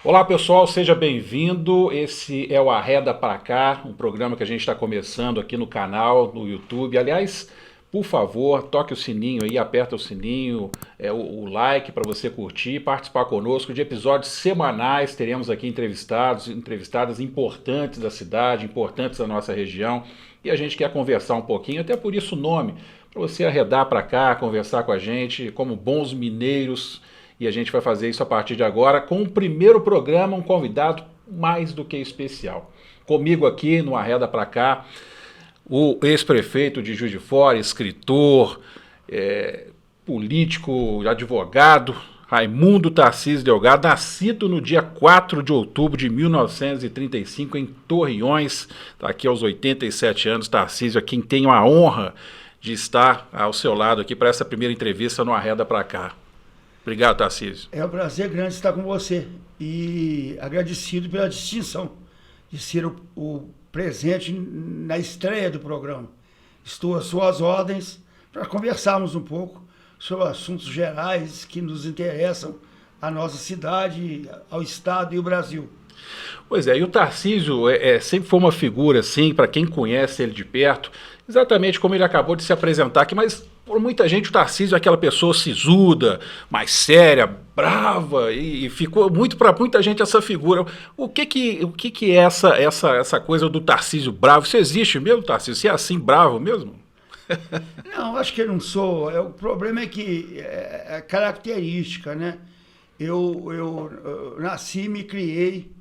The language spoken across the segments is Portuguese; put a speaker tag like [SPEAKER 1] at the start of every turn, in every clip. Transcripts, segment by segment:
[SPEAKER 1] Olá pessoal, seja bem-vindo. Esse é o Arreda Pra Cá, um programa que a gente está começando aqui no canal, no YouTube. Aliás, por favor, toque o sininho aí, aperta o sininho, o like para você curtir, participar conosco de episódios semanais. Teremos aqui entrevistadas importantes da cidade, importantes da nossa região. E a gente quer conversar um pouquinho, até por isso o nome, para você arredar para cá, conversar com a gente, como bons mineiros. E a gente vai fazer isso a partir de agora com o primeiro programa, um convidado mais do que especial. Comigo aqui no Arreda Pra Cá, o ex-prefeito de Juiz de Fora, escritor, político, advogado, Raimundo Tarcísio Delgado, nascido no dia 4 de outubro de 1935 em Torreões, está aqui aos 87 anos. Tarcísio, a quem tenho a honra de estar ao seu lado aqui para essa primeira entrevista no Arreda Pra Cá. Obrigado, Tarcísio.
[SPEAKER 2] É um prazer grande estar com você e agradecido pela distinção de ser o presente na estreia do programa. Estou às suas ordens para conversarmos um pouco sobre assuntos gerais que nos interessam à nossa cidade, ao Estado e ao Brasil.
[SPEAKER 1] Pois é, e o Tarcísio sempre foi uma figura, assim, para quem conhece ele de perto, exatamente como ele acabou de se apresentar aqui, mas por muita gente o Tarcísio é aquela pessoa sisuda, mais séria, brava, e ficou muito para muita gente essa figura. O que é essa coisa do Tarcísio bravo? Isso existe mesmo, Tarcísio? Você é assim bravo mesmo?
[SPEAKER 2] Não, acho que eu não sou. O problema é que é característica, né? Eu nasci e me criei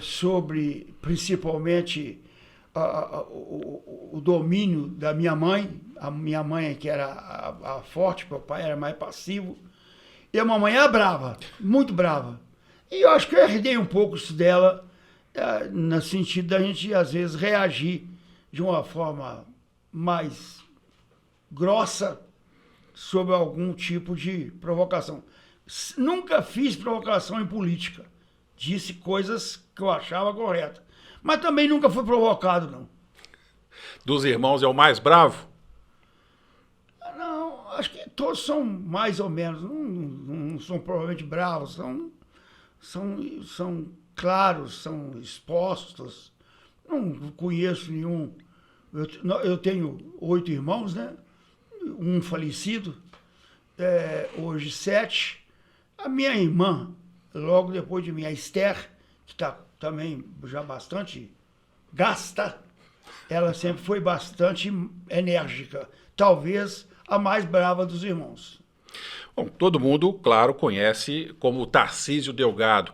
[SPEAKER 2] sobre, principalmente, o domínio da minha mãe. A minha mãe que era a forte, meu pai era mais passivo. E a mamãe era brava, muito brava. E eu acho que eu herdei um pouco isso dela, no sentido da gente, às vezes, reagir de uma forma mais grossa sobre algum tipo de provocação. Nunca fiz provocação em política. Disse coisas que eu achava corretas. Mas também nunca fui provocado, não.
[SPEAKER 1] Dos irmãos é o mais bravo?
[SPEAKER 2] Não, acho que todos são mais ou menos. Não são provavelmente bravos, são claros, são expostos. Não conheço nenhum. Eu tenho 8 irmãos, né? Um falecido, hoje 7. A minha irmã, logo depois de mim, a Esther, que está também já bastante gasta, ela sempre foi bastante enérgica. Talvez a mais brava dos irmãos.
[SPEAKER 1] Bom, todo mundo, claro, conhece como Tarcísio Delgado.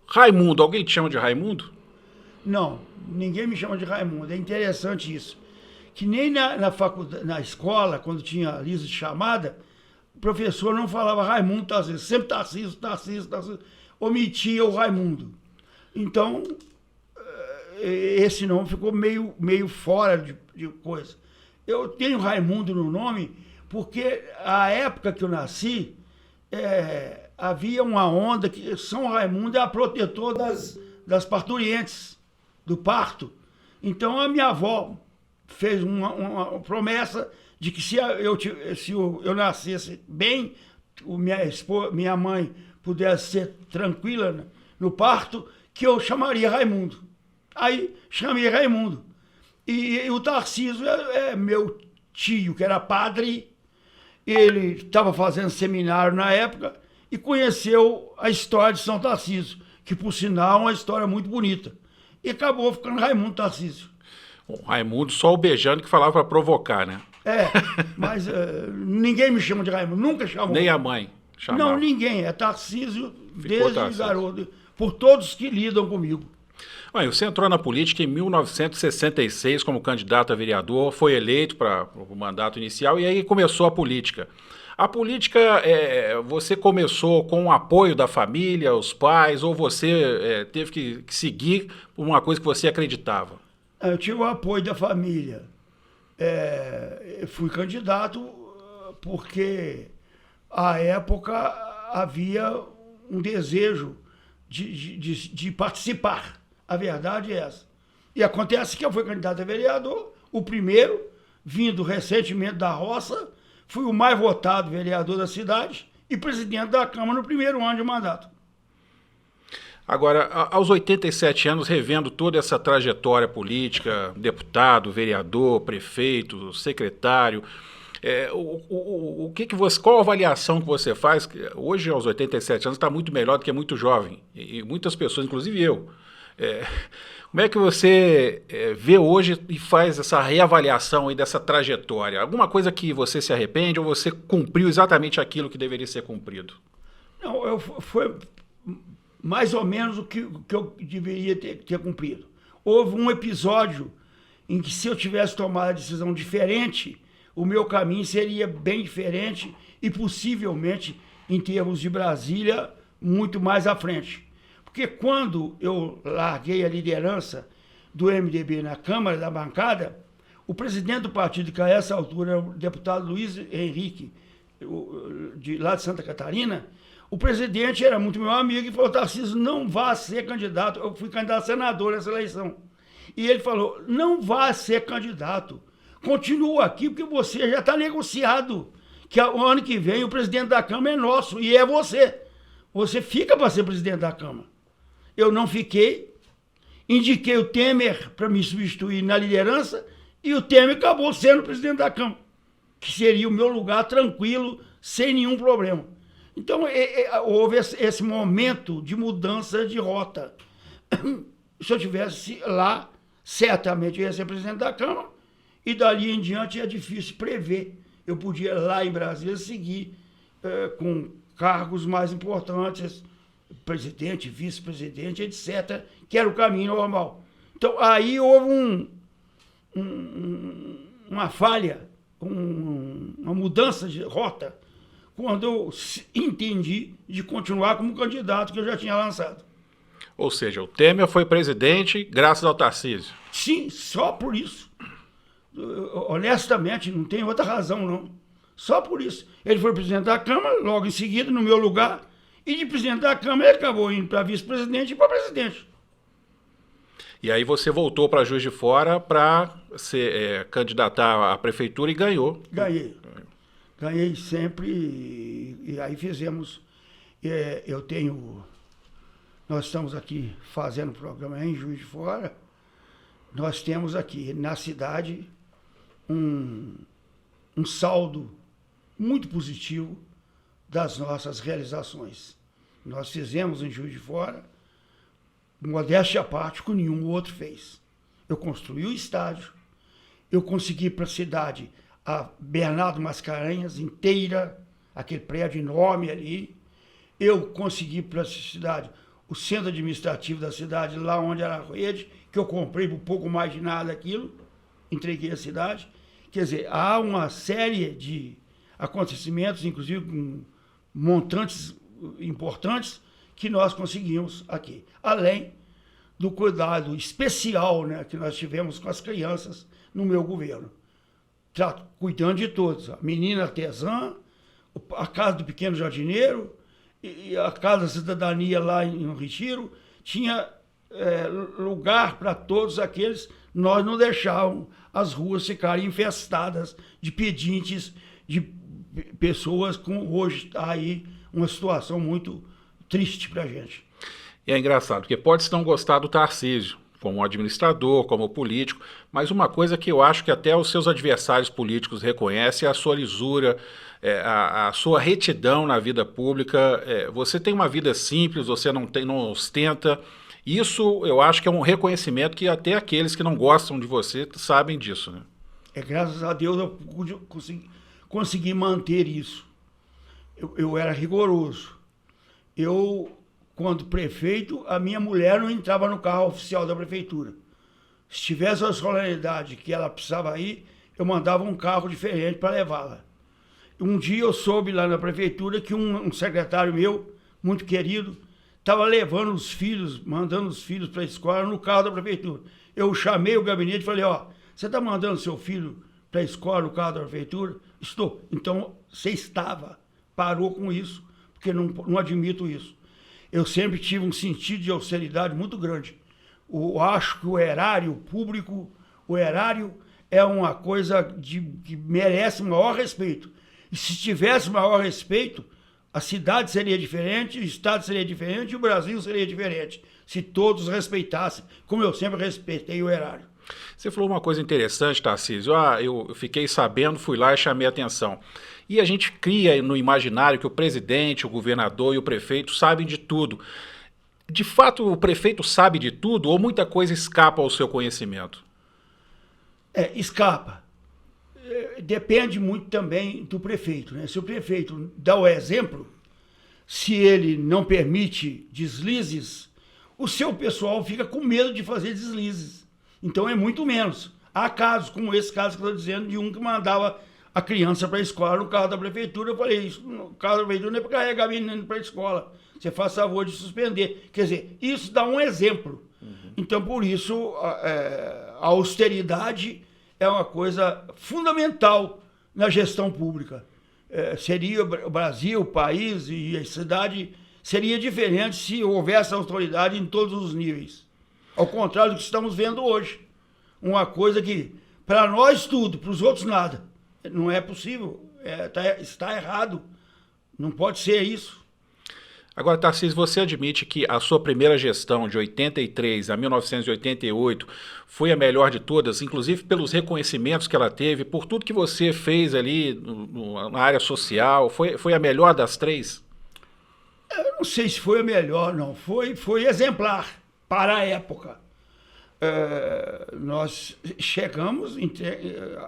[SPEAKER 1] Raimundo, alguém te chama de Raimundo?
[SPEAKER 2] Não, ninguém me chama de Raimundo. É interessante isso. Que nem na faculdade, na escola, quando tinha lista de chamada, o professor não falava Raimundo Tarcísio, sempre Tarcísio, Tarcísio, Tarcísio. Omitia o Raimundo. Então, esse nome ficou meio fora de coisa. Eu tenho Raimundo no nome porque a época que eu nasci, havia uma onda que São Raimundo é a protetor das parturientes, do parto. Então a minha avó fez uma promessa de que se eu nascesse bem, minha mãe pudesse ser tranquila no parto, que eu chamaria Raimundo. Aí chamei Raimundo. E o Tarcísio é meu tio, que era padre. Ele estava fazendo seminário na época e conheceu a história de São Tarcísio, que por sinal é uma história muito bonita. E acabou ficando Raimundo Tarcísio.
[SPEAKER 1] Bom, Raimundo só o beijando que falava para provocar, né?
[SPEAKER 2] Mas ninguém me chama de Raimundo, nunca chamou.
[SPEAKER 1] Nem a mãe chamava.
[SPEAKER 2] Não, ninguém. É Tarcísio
[SPEAKER 1] Ficou
[SPEAKER 2] desde
[SPEAKER 1] Tarcísio.
[SPEAKER 2] garoto, por todos que lidam comigo.
[SPEAKER 1] Bom, você entrou na política em 1966 como candidato a vereador, foi eleito para o mandato inicial e aí começou a política. A política, você começou com o apoio da família, os pais, ou você teve que seguir por uma coisa que você acreditava?
[SPEAKER 2] Eu tive o apoio da família. Eu fui candidato porque, à época, havia um desejo de participar. A verdade é essa. E acontece que eu fui candidato a vereador, o primeiro, vindo recentemente da roça, fui o mais votado vereador da cidade e presidente da Câmara no primeiro ano de mandato.
[SPEAKER 1] Agora, aos 87 anos, revendo toda essa trajetória política, deputado, vereador, prefeito, secretário, qual a avaliação que você faz? Hoje, aos 87 anos, está muito melhor do que muito jovem, e muitas pessoas, inclusive eu. Como é que você vê hoje e faz essa reavaliação aí dessa trajetória? Alguma coisa que você se arrepende ou você cumpriu exatamente aquilo que deveria ser cumprido?
[SPEAKER 2] Não, foi mais ou menos o que eu deveria ter cumprido. Houve um episódio em que, se eu tivesse tomado a decisão diferente, o meu caminho seria bem diferente e possivelmente, em termos de Brasília, muito mais à frente. Porque quando eu larguei a liderança do MDB na Câmara, da bancada, o presidente do partido, que a essa altura era o deputado Luiz Henrique, lá de Santa Catarina, o presidente era muito meu amigo e falou: Tarcísio, não vá ser candidato. Eu fui candidato a senador nessa eleição. E ele falou: não vá ser candidato. Continua aqui porque você já está negociado. Que o ano que vem o presidente da Câmara é nosso e é você. Você fica para ser presidente da Câmara. Eu não fiquei. Indiquei o Temer para me substituir na liderança e o Temer acabou sendo presidente da Câmara, que seria o meu lugar tranquilo, sem nenhum problema. Então, houve esse momento de mudança de rota. Se eu tivesse lá, certamente eu ia ser presidente da Câmara, e dali em diante é difícil prever. Eu podia, lá em Brasília, seguir com cargos mais importantes, presidente, vice-presidente, etc., que era o caminho normal. Então, aí houve uma falha, uma mudança de rota, quando eu entendi de continuar como candidato que eu já tinha lançado.
[SPEAKER 1] Ou seja, o Temer foi presidente graças ao Tarcísio.
[SPEAKER 2] Sim, só por isso. Honestamente, não tem outra razão, não. Só por isso. Ele foi presidente da Câmara, logo em seguida, no meu lugar, e de presidente da Câmara ele acabou indo para vice-presidente e para presidente.
[SPEAKER 1] E aí você voltou para Juiz de Fora para se candidatar à prefeitura e ganhou.
[SPEAKER 2] Ganhei sempre, e aí fizemos, nós estamos aqui fazendo programa em Juiz de Fora, nós temos aqui na cidade um saldo muito positivo das nossas realizações. Nós fizemos em Juiz de Fora, modéstia à parte, que nenhum outro fez. Eu construí o estádio, eu consegui para a cidade a Bernardo Mascarenhas inteira, aquele prédio enorme ali. Eu consegui para a cidade o centro administrativo da cidade, lá onde era a rede, que eu comprei por pouco mais de nada aquilo, entreguei à cidade. Quer dizer, há uma série de acontecimentos, inclusive com montantes importantes, que nós conseguimos aqui. Além do cuidado especial, né, que nós tivemos com as crianças no meu governo. Cuidando de todos, a menina artesã, a casa do pequeno jardineiro e a casa da cidadania lá em Retiro, tinha lugar para todos aqueles. Nós não deixávamos as ruas ficarem infestadas de pedintes, de pessoas com hoje aí uma situação muito triste para a gente.
[SPEAKER 1] E é engraçado, porque pode-se não gostar do Tarcísio, como administrador, como político, mas uma coisa que eu acho que até os seus adversários políticos reconhecem é a sua lisura, a sua retidão na vida pública. Você tem uma vida simples, você não ostenta. Isso eu acho que é um reconhecimento que até aqueles que não gostam de você sabem disso, né?
[SPEAKER 2] Graças a Deus eu consegui manter isso. Eu era rigoroso. Quando prefeito, a minha mulher não entrava no carro oficial da prefeitura. Se tivesse a escolaridade que ela precisava ir, eu mandava um carro diferente para levá-la. Um dia eu soube lá na prefeitura que um secretário meu, muito querido, estava levando os filhos, mandando os filhos para a escola no carro da prefeitura. Eu chamei o gabinete e falei: você está mandando seu filho para a escola no carro da prefeitura? Estou. Então, você parou com isso, porque não admito isso. Eu sempre tive um sentido de austeridade muito grande. Eu acho que o erário público, é uma coisa que merece maior respeito. E se tivesse maior respeito, A cidade seria diferente, o estado seria diferente, o Brasil seria diferente, se todos respeitassem, como eu sempre respeitei o erário.
[SPEAKER 1] Você falou uma coisa interessante, Tarcísio. Eu fiquei sabendo, fui lá e chamei a atenção. E a gente cria no imaginário que o presidente, o governador e o prefeito sabem de tudo. De fato, o prefeito sabe de tudo ou muita coisa escapa ao seu conhecimento?
[SPEAKER 2] Escapa. Depende muito também do prefeito, né? Se o prefeito dá o exemplo, se ele não permite deslizes, o seu pessoal fica com medo de fazer deslizes. Então é muito menos. Há casos, como esse caso que eu estou dizendo, de um que mandava a criança para a escola no carro da prefeitura. Eu falei, isso no carro da prefeitura não é para carregar menino para a escola. Você faz favor de suspender. Quer dizer, isso dá um exemplo. Então, por isso, a austeridade é uma coisa fundamental na gestão pública. Seria o Brasil, o país e a cidade seria diferente se houvesse autoridade em todos os níveis. Ao contrário do que estamos vendo hoje. Uma coisa que, para nós tudo, para os outros nada. Não é possível. Está errado. Não pode ser isso.
[SPEAKER 1] Agora, Tarcísio, você admite que a sua primeira gestão, de 83 a 1988, foi a melhor de todas, inclusive pelos reconhecimentos que ela teve, por tudo que você fez ali na área social, foi a melhor das três?
[SPEAKER 2] Eu não sei se foi a melhor, não. Foi exemplar para a época. Nós chegamos,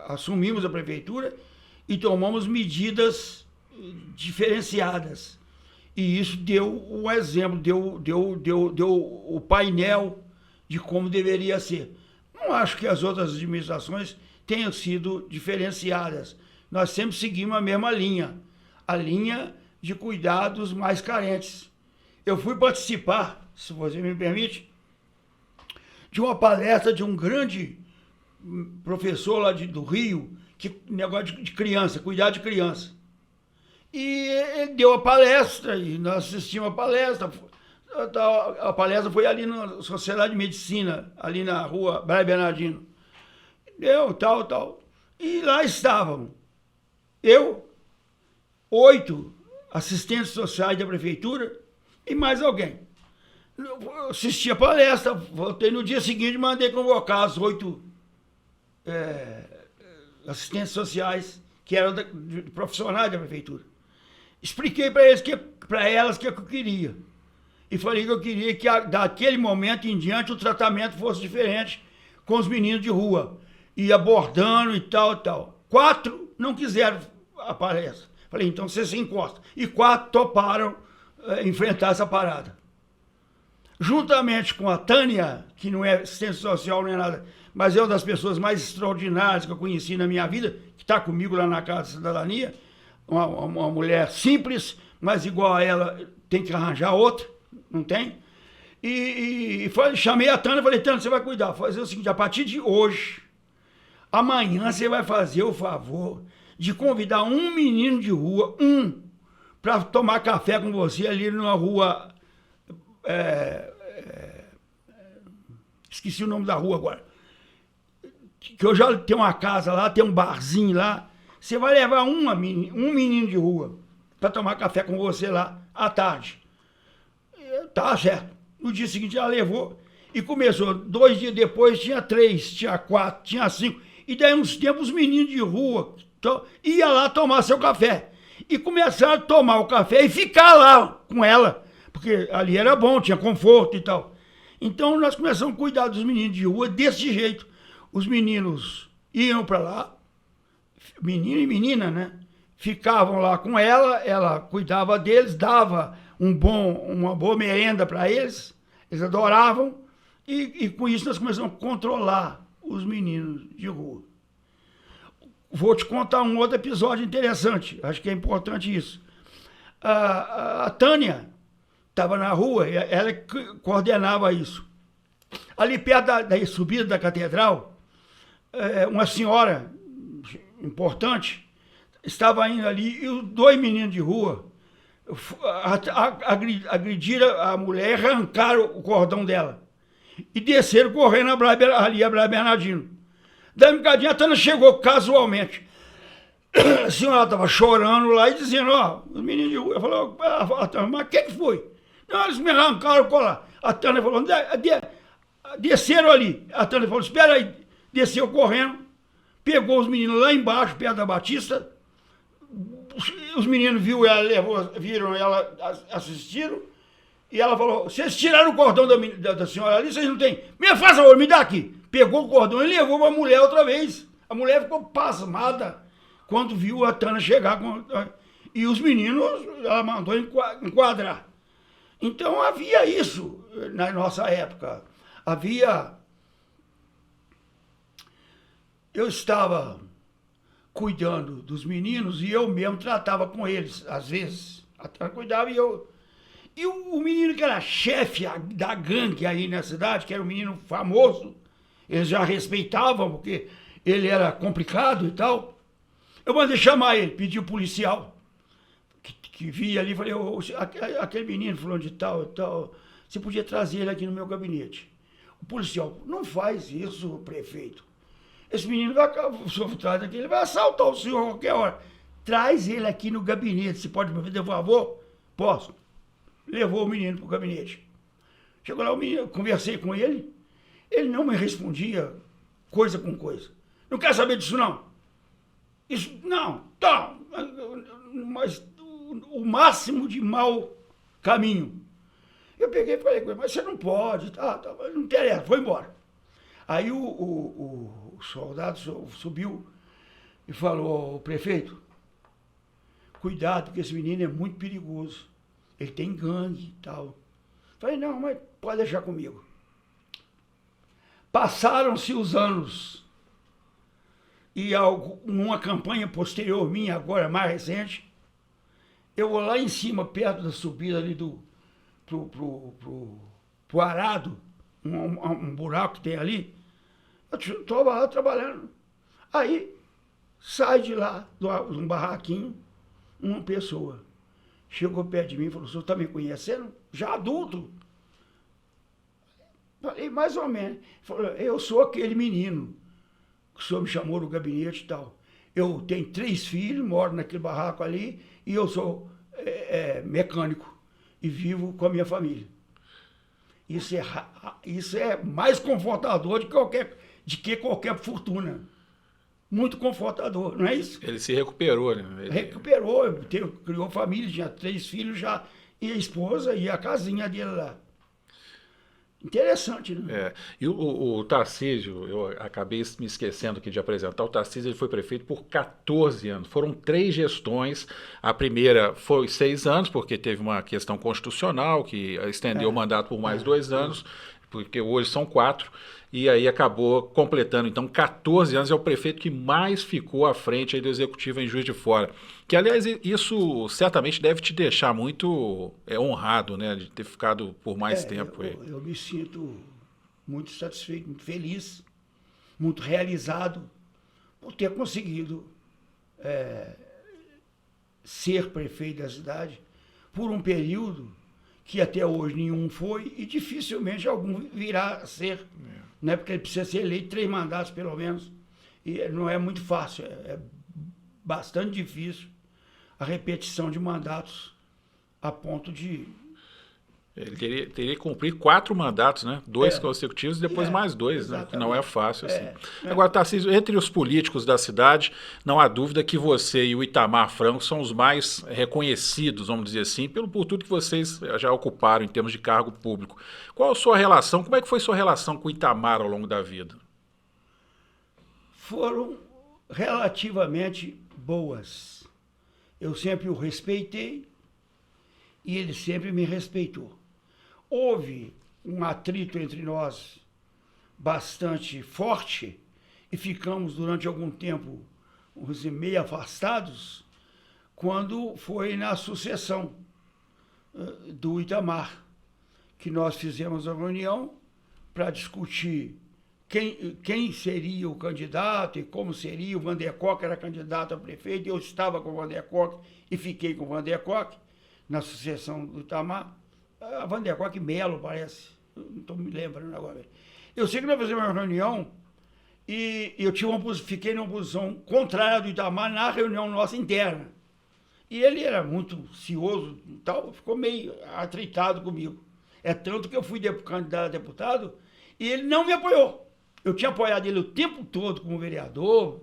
[SPEAKER 2] assumimos a prefeitura e tomamos medidas diferenciadas. E isso deu um exemplo, deu o painel de como deveria ser. Não acho que as outras administrações tenham sido diferenciadas. Nós sempre seguimos a mesma linha, a linha de cuidar dos mais carentes. Eu fui participar, se você me permite, de uma palestra de um grande professor lá do Rio, que negócio de criança, cuidar de criança. E ele deu a palestra, e nós assistimos a palestra. A palestra foi ali na Sociedade de Medicina, ali na rua Braga Bernardino. Deu, tal. E lá estavam eu, 8 assistentes sociais da prefeitura e mais alguém. Eu assisti a palestra, voltei no dia seguinte e mandei convocar as 8 assistentes sociais, que eram profissionais da prefeitura. Expliquei para elas o que eu queria. E falei que eu queria que daquele momento em diante o tratamento fosse diferente com os meninos de rua. E abordando e tal. 4 não quiseram a palestra. Falei, então você se encosta. E 4 toparam enfrentar essa parada. Juntamente com a Tânia, que não é assistente social nem nada, mas é uma das pessoas mais extraordinárias que eu conheci na minha vida, que está comigo lá na Casa da Cidadania, uma mulher simples, mas igual a ela tem que arranjar outra, não tem? Chamei a Tânia e falei, Tânia, você vai cuidar, fazer o seguinte, a partir de hoje, amanhã você vai fazer o favor de convidar um menino de rua, para tomar café com você ali numa rua, esqueci o nome da rua agora, que eu já tenho uma casa lá, tem um barzinho lá. Você vai levar um menino de rua para tomar café com você lá à tarde. Tá certo. No dia seguinte ela levou e começou. 2 dias depois tinha 3, tinha 4, tinha 5. E daí uns tempos os meninos de rua iam lá tomar seu café. E começaram a tomar o café e ficar lá com ela. Porque ali era bom, tinha conforto e tal. Então nós começamos a cuidar dos meninos de rua desse jeito. Os meninos iam para lá, menino e menina, né? Ficavam lá com ela cuidava deles, dava uma boa merenda para eles adoravam, e com isso nós começamos a controlar os meninos de rua. Vou te contar um outro episódio interessante, acho que é importante isso. A Tânia estava na rua, ela coordenava isso. Ali perto da subida da catedral, uma senhora importante estava indo ali e os 2 meninos de rua agrediram a mulher, arrancaram o cordão dela e desceram correndo ali a Braga Bernardino. Daí um bocadinho a Tânia chegou casualmente. A senhora estava chorando lá e dizendo, ó, os meninos de rua. Eu falei, mas o que foi? Não, eles me arrancaram o colar. A Tânia falou, desceram ali. A Tânia falou, espera aí. Desceu correndo, pegou os meninos lá embaixo, perto da Batista. Os meninos viram ela, assistiram. E ela falou, vocês tiraram o cordão da senhora ali, vocês não têm. Me faz favor, me dá aqui. Pegou o cordão e levou para a mulher outra vez. A mulher ficou pasmada quando viu a Tânia chegar. E os meninos, ela mandou enquadrar. Então havia isso na nossa época. Eu estava cuidando dos meninos e eu mesmo tratava com eles, às vezes. A Tânia cuidava e eu... E o menino que era chefe da gangue aí na cidade, que era um menino famoso, eles já respeitavam, porque ele era complicado e tal. Eu mandei chamar ele, pedi o policial, que via ali, falei, aquele menino falando de tal e tal, você podia trazer ele aqui no meu gabinete. O policial, não faz isso, prefeito. Esse menino o senhor traz aqui, ele vai assaltar o senhor a qualquer hora. Traz ele aqui no gabinete, você pode me fazer um favor? Posso. Levou o menino para o gabinete. Chegou lá, o menino, conversei com ele, ele não me respondia coisa com coisa. Não quer saber disso, não. Isso, não, tá. Mas o máximo de mau caminho. Eu peguei e falei com ele, mas você não pode, tá, não interessa, foi embora. Aí o soldado subiu e falou, prefeito, cuidado, porque esse menino é muito perigoso. Ele tem gangue e tal. Falei, não, mas pode deixar comigo. Passaram-se os anos. E numa campanha posterior minha, agora mais recente, eu vou lá em cima, perto da subida ali pro arado, um buraco que tem ali. Eu estava lá trabalhando. Aí sai de lá, de um barraquinho, uma pessoa. Chegou perto de mim e falou, o senhor está me conhecendo? Já adulto. Falei, mais ou menos. Ele falou, eu sou aquele menino que o senhor me chamou no gabinete e tal. Eu tenho 3 filhos, moro naquele barraco ali, e eu sou mecânico e vivo com a minha família. Isso é mais confortador de que qualquer fortuna. Muito confortador, não é isso?
[SPEAKER 1] Ele se recuperou, né?
[SPEAKER 2] Recuperou, criou família, tinha 3 filhos já, e a esposa e a casinha dele lá. Interessante, né?
[SPEAKER 1] E o Tarcísio, eu acabei me esquecendo aqui de apresentar, o Tarcísio ele foi prefeito por 14 anos. Foram 3 gestões, a primeira foi 6 anos, porque teve uma questão constitucional que estendeu o mandato por mais 2 anos, porque hoje são 4, e aí acabou completando, então, 14 anos, é o prefeito que mais ficou à frente aí do Executivo em Juiz de Fora. Que, aliás, isso certamente deve te deixar muito honrado, né, de ter ficado por mais tempo aí.
[SPEAKER 2] Eu me sinto muito satisfeito, muito feliz, muito realizado por ter conseguido ser prefeito da cidade por um período que até hoje nenhum foi e dificilmente algum virá a ser, né? Porque ele precisa ser eleito 3 mandatos pelo menos, e não é muito fácil, é bastante difícil a repetição de mandatos a ponto de...
[SPEAKER 1] Ele teria que cumprir 4 mandatos, né? 2 consecutivos e depois mais 2, né? Que não é fácil assim. Agora, Tarcísio, entre os políticos da cidade, não há dúvida que você e o Itamar Franco são os mais reconhecidos, vamos dizer assim, por tudo que vocês já ocuparam em termos de cargo público. Qual a sua relação, como é que foi sua relação com o Itamar ao longo da vida?
[SPEAKER 2] Foram relativamente boas. Eu sempre o respeitei e ele sempre me respeitou. Houve um atrito entre nós bastante forte e ficamos durante algum tempo, vamos dizer, meio afastados, quando foi na sucessão do Itamar, que nós fizemos a reunião para discutir quem seria o candidato e como seria. O Vander Koch era candidato a prefeito, eu estava com o Vander Koch e fiquei com o Vander Koch na sucessão do Itamar. A Vander Koch Melo, parece, não estou me lembrando agora. Eu sei que nós fizemos uma reunião E eu fiquei numa posição contrária do Itamar na reunião nossa interna. E ele era muito cioso e tal, ficou meio atritado comigo. É tanto que eu fui candidato a deputado e ele não me apoiou. Eu tinha apoiado ele o tempo todo como vereador,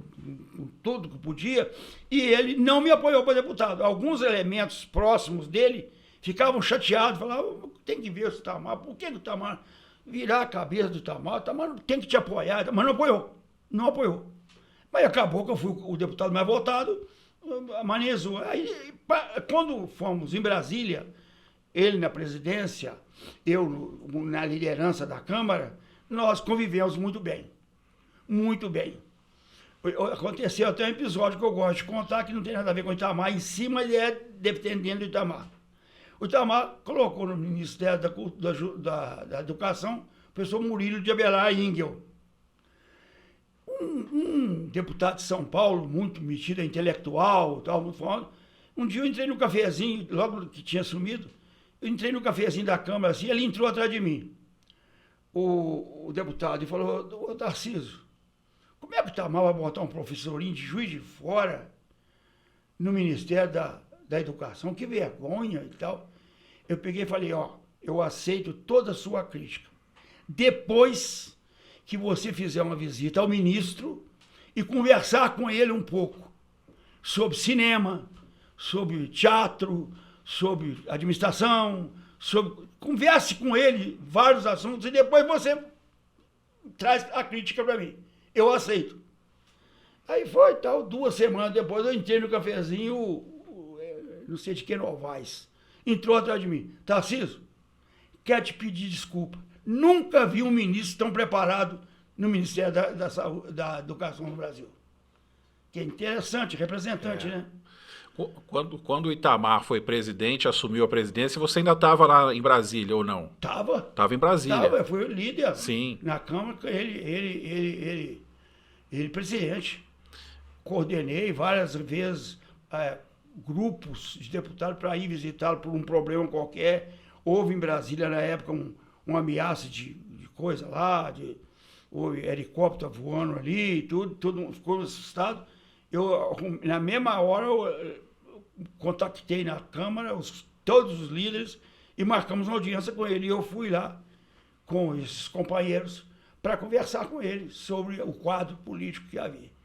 [SPEAKER 2] com tudo que podia, e ele não me apoiou para deputado. Alguns elementos próximos dele ficavam chateados, falavam, tem que ver o Itamar, por que o Itamar virar a cabeça do Itamar? O Itamar tem que te apoiar, mas não apoiou, não apoiou. Mas acabou que eu fui o deputado mais votado, amanheceu. Aí, quando fomos em Brasília, ele na presidência, eu na liderança da Câmara, nós convivemos muito bem. Muito bem. Aconteceu até um episódio que eu gosto de contar, que não tem nada a ver com o Itamar em si, mas é dependendo do Itamar. O Itamar colocou no Ministério da Educação o professor Murilo de Abelar Ingel. Um deputado de São Paulo, muito metido, intelectual, tal, muito falando. Um dia eu entrei no cafezinho, logo que tinha sumido, eu entrei no cafezinho da Câmara, assim, ele entrou atrás de mim. O deputado, e falou, ô Tarcísio, como é que o Itamar vai botar um professorinho de Juiz de Fora no Ministério da Educação? Que vergonha e tal. Eu peguei e falei, ó, eu aceito toda a sua crítica. Depois que você fizer uma visita ao ministro e conversar com ele um pouco sobre cinema, sobre teatro, sobre administração, converse com ele vários assuntos e depois você traz a crítica para mim. Eu aceito. Aí foi tal, 2 semanas depois eu entrei no cafezinho, não sei de que Novaes, entrou atrás de mim. Tarcísio, quero te pedir desculpa. Nunca vi um ministro tão preparado no Ministério da Educação no Brasil. Que é interessante, representante, né?
[SPEAKER 1] Quando o Itamar foi presidente, assumiu a presidência, você ainda estava lá em Brasília ou não? Estava em Brasília.
[SPEAKER 2] Eu fui o líder.
[SPEAKER 1] Sim.
[SPEAKER 2] Na Câmara, ele presidente. Coordenei várias vezes grupos de deputados para ir visitá-lo por um problema qualquer. Houve em Brasília, na época, uma ameaça de coisa lá, houve helicóptero voando ali, tudo ficou assustado. Na mesma hora, eu contactei na Câmara todos os líderes e marcamos uma audiência com ele. E eu fui lá com esses companheiros para conversar com ele sobre o quadro político que havia.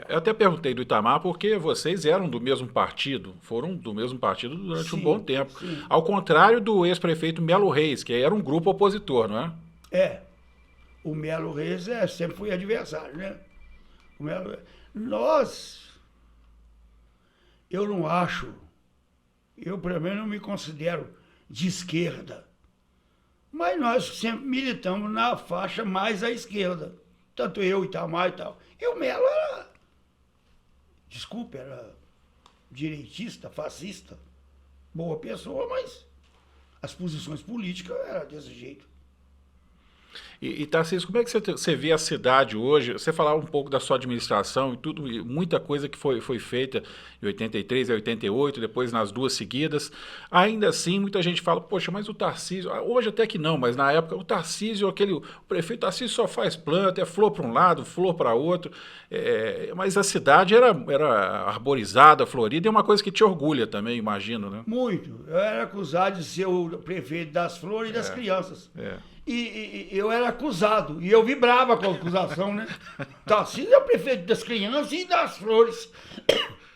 [SPEAKER 1] Eu até perguntei do Itamar porque vocês eram do mesmo partido, foram do mesmo partido durante um bom tempo.
[SPEAKER 2] Sim.
[SPEAKER 1] Ao contrário do ex-prefeito Melo Reis, que era um grupo opositor, não é?
[SPEAKER 2] O Melo Reis sempre foi adversário, né? Eu não acho, eu pelo menos não me considero de esquerda, mas nós sempre militamos na faixa mais à esquerda, tanto eu, Itamar e tal. E o Melo era direitista, fascista, boa pessoa, mas as posições políticas eram desse jeito.
[SPEAKER 1] E Tarcísio, como é que você vê a cidade hoje? Você falava um pouco da sua administração e tudo, muita coisa que foi feita em 83 e 88, depois nas 2 seguidas. Ainda assim, muita gente fala, poxa, mas o Tarcísio, hoje até que não, mas na época o Tarcísio, o prefeito Tarcísio só faz planta, é flor para um lado, flor para outro. Mas a cidade era arborizada, florida, e é uma coisa que te orgulha também, imagino, né?
[SPEAKER 2] Muito. Eu era acusado de ser o prefeito das flores e das crianças. E eu era acusado, e eu vibrava com a acusação, né? Tarcísio é o prefeito das crianças e das flores.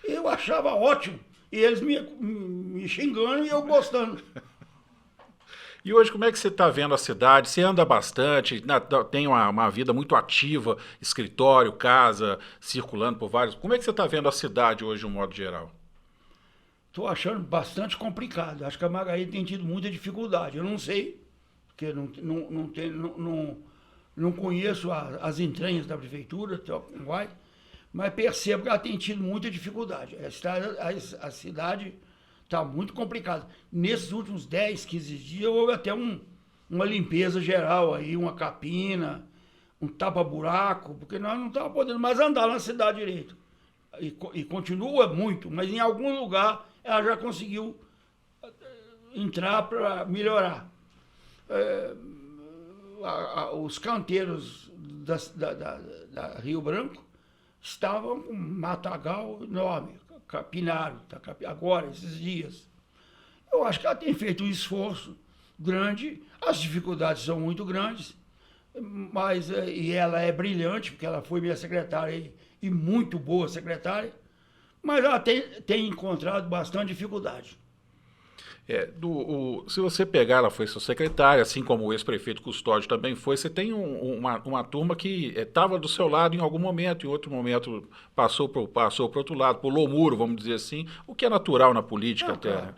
[SPEAKER 2] Eu achava ótimo, e eles me xingando e eu gostando.
[SPEAKER 1] E hoje, como é que você está vendo a cidade? Você anda bastante, tem uma vida muito ativa, escritório, casa, circulando por vários... Como é que você está vendo a cidade hoje, de um modo geral?
[SPEAKER 2] Estou achando bastante complicado. Acho que a Margarida tem tido muita dificuldade. Eu não sei, porque não conheço as entranhas da prefeitura, mas percebo que ela tem tido muita dificuldade. A cidade está muito complicada. Nesses últimos 10, 15 dias, houve até uma limpeza geral aí, uma capina, um tapa-buraco, porque nós não estávamos podendo mais andar na cidade direito. E continua muito, mas em algum lugar ela já conseguiu entrar para melhorar. os canteiros da Rio Branco estavam com matagal enorme, capinaram, agora, esses dias. Eu acho que ela tem feito um esforço grande, as dificuldades são muito grandes, mas e ela é brilhante, porque ela foi minha secretária e muito boa secretária, mas ela tem encontrado bastante dificuldade.
[SPEAKER 1] Se você pegar, ela foi sua secretária, assim como o ex-prefeito Custódio também foi, você tem uma turma que estava do seu lado em algum momento, em outro momento passou para o outro lado, pulou o muro, vamos dizer assim, o que é natural na política até.
[SPEAKER 2] Claro.
[SPEAKER 1] Né?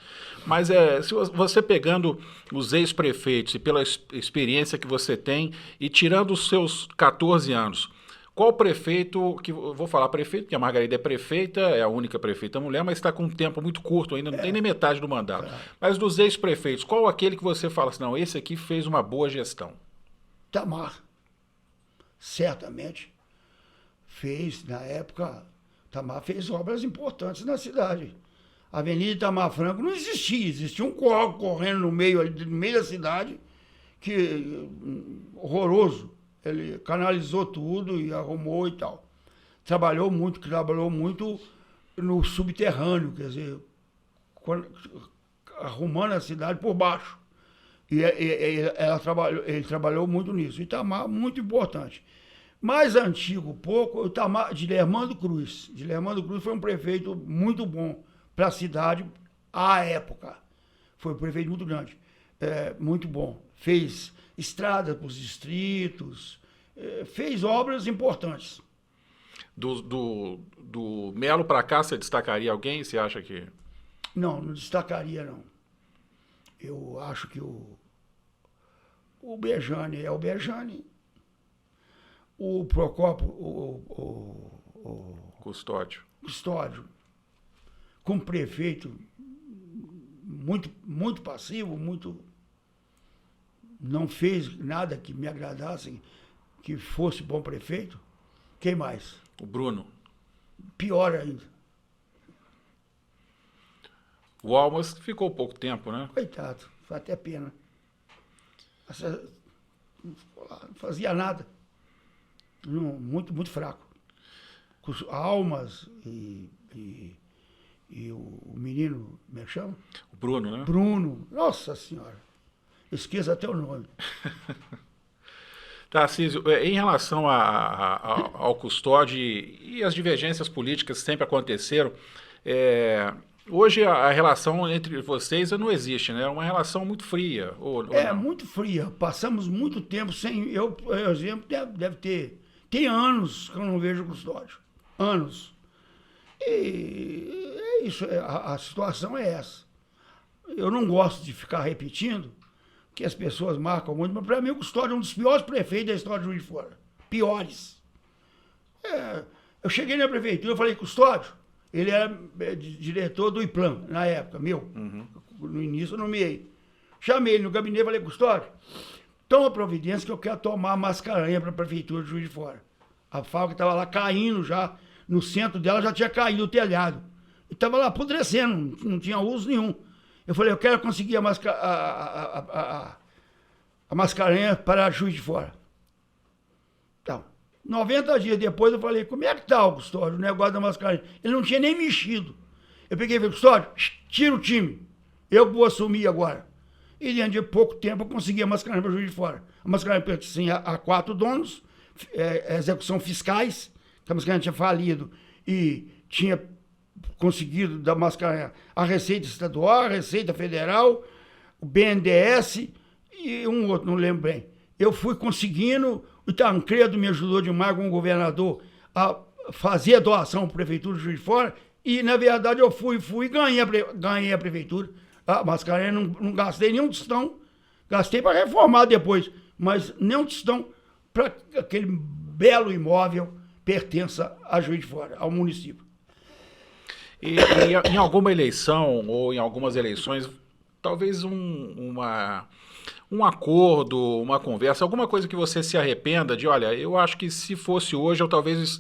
[SPEAKER 1] Mas se você pegando os ex-prefeitos e pela experiência que você tem e tirando os seus 14 anos, qual prefeito, vou falar prefeito, porque a Margarida é prefeita, é a única prefeita mulher, mas está com um tempo muito curto ainda, não tem nem metade do mandato. Mas dos ex-prefeitos, qual aquele que você fala assim, não, esse aqui fez uma boa gestão?
[SPEAKER 2] Itamar, certamente, fez, na época, Itamar fez obras importantes na cidade. A Avenida Itamar Franco não existia um córrego correndo no meio da cidade, horroroso. Ele canalizou tudo e arrumou e tal. Trabalhou muito no subterrâneo, quer dizer, arrumando a cidade por baixo. E ele trabalhou muito nisso. Itamar, muito importante. Mais antigo, pouco, o Itamar, Dilermando Cruz. Dilermando Cruz foi um prefeito muito bom para a cidade à época. Foi um prefeito muito grande, muito bom. Fez estrada para os distritos, fez obras importantes.
[SPEAKER 1] Do Melo para cá, você destacaria alguém? Você acha que...
[SPEAKER 2] Não destacaria, não. Eu acho que o Bejane é o Bejane. O Procópio, o
[SPEAKER 1] Custódio,
[SPEAKER 2] como prefeito, muito passivo, não fez nada que me agradasse, que fosse bom prefeito. Quem mais?
[SPEAKER 1] O Bruno.
[SPEAKER 2] Pior ainda.
[SPEAKER 1] O Almas ficou pouco tempo, né?
[SPEAKER 2] Coitado, foi até pena. Não fazia nada. Muito fraco. Almas e o menino, como é que chama?
[SPEAKER 1] O Bruno, né?
[SPEAKER 2] Bruno. Nossa Senhora. Esqueça até o nome.
[SPEAKER 1] Tarcísio, em relação ao Custódio e as divergências políticas que sempre aconteceram, hoje a relação entre vocês não existe, né? É uma relação muito fria. Ou
[SPEAKER 2] muito fria. Passamos muito tempo sem... Eu, por exemplo, deve ter... Tem anos que eu não vejo o Custódio. Anos. E é isso, a situação é essa. Eu não gosto de ficar repetindo, que as pessoas marcam muito, mas para mim o Custódio é um dos piores prefeitos da história de Juiz de Fora. Piores. Eu cheguei na prefeitura, eu falei, Custódio, ele era diretor do IPLAN, na época, meu. Uhum. No início eu nomeei. Chamei ele no gabinete e falei, Custódio, toma providência que eu quero tomar a Mascarenhas para a prefeitura de Juiz de Fora. A fábrica estava lá caindo já, no centro dela já tinha caído o telhado. E estava lá apodrecendo, não tinha uso nenhum. Eu falei, eu quero conseguir a Mascarenhas para Juiz de Fora. Então, 90 dias depois eu falei, como é que está o Custódio, o negócio da Mascarenhas? Ele não tinha nem mexido. Eu peguei e falei, Custódio, tira o time. Eu vou assumir agora. E dentro de pouco tempo eu consegui a Mascarenhas para Juiz de Fora. A Mascarenhas pertencia a 4 donos, execução fiscais, que a Mascarenhas tinha falido e tinha conseguido da Mascarenhas a Receita Estadual, a Receita Federal, o BNDES e um outro, não lembro bem. Eu fui conseguindo, o Tancredo me ajudou demais com o governador a fazer a doação para a Prefeitura de Juiz de Fora e, na verdade, eu fui e ganhei a Prefeitura. A Mascarenhas não gastei nenhum tostão, gastei para reformar depois, mas nenhum tostão para aquele belo imóvel pertença a Juiz de Fora, ao município.
[SPEAKER 1] E em alguma eleição, ou em algumas eleições, talvez um acordo, uma conversa, alguma coisa que você se arrependa de, olha, eu acho que se fosse hoje, eu talvez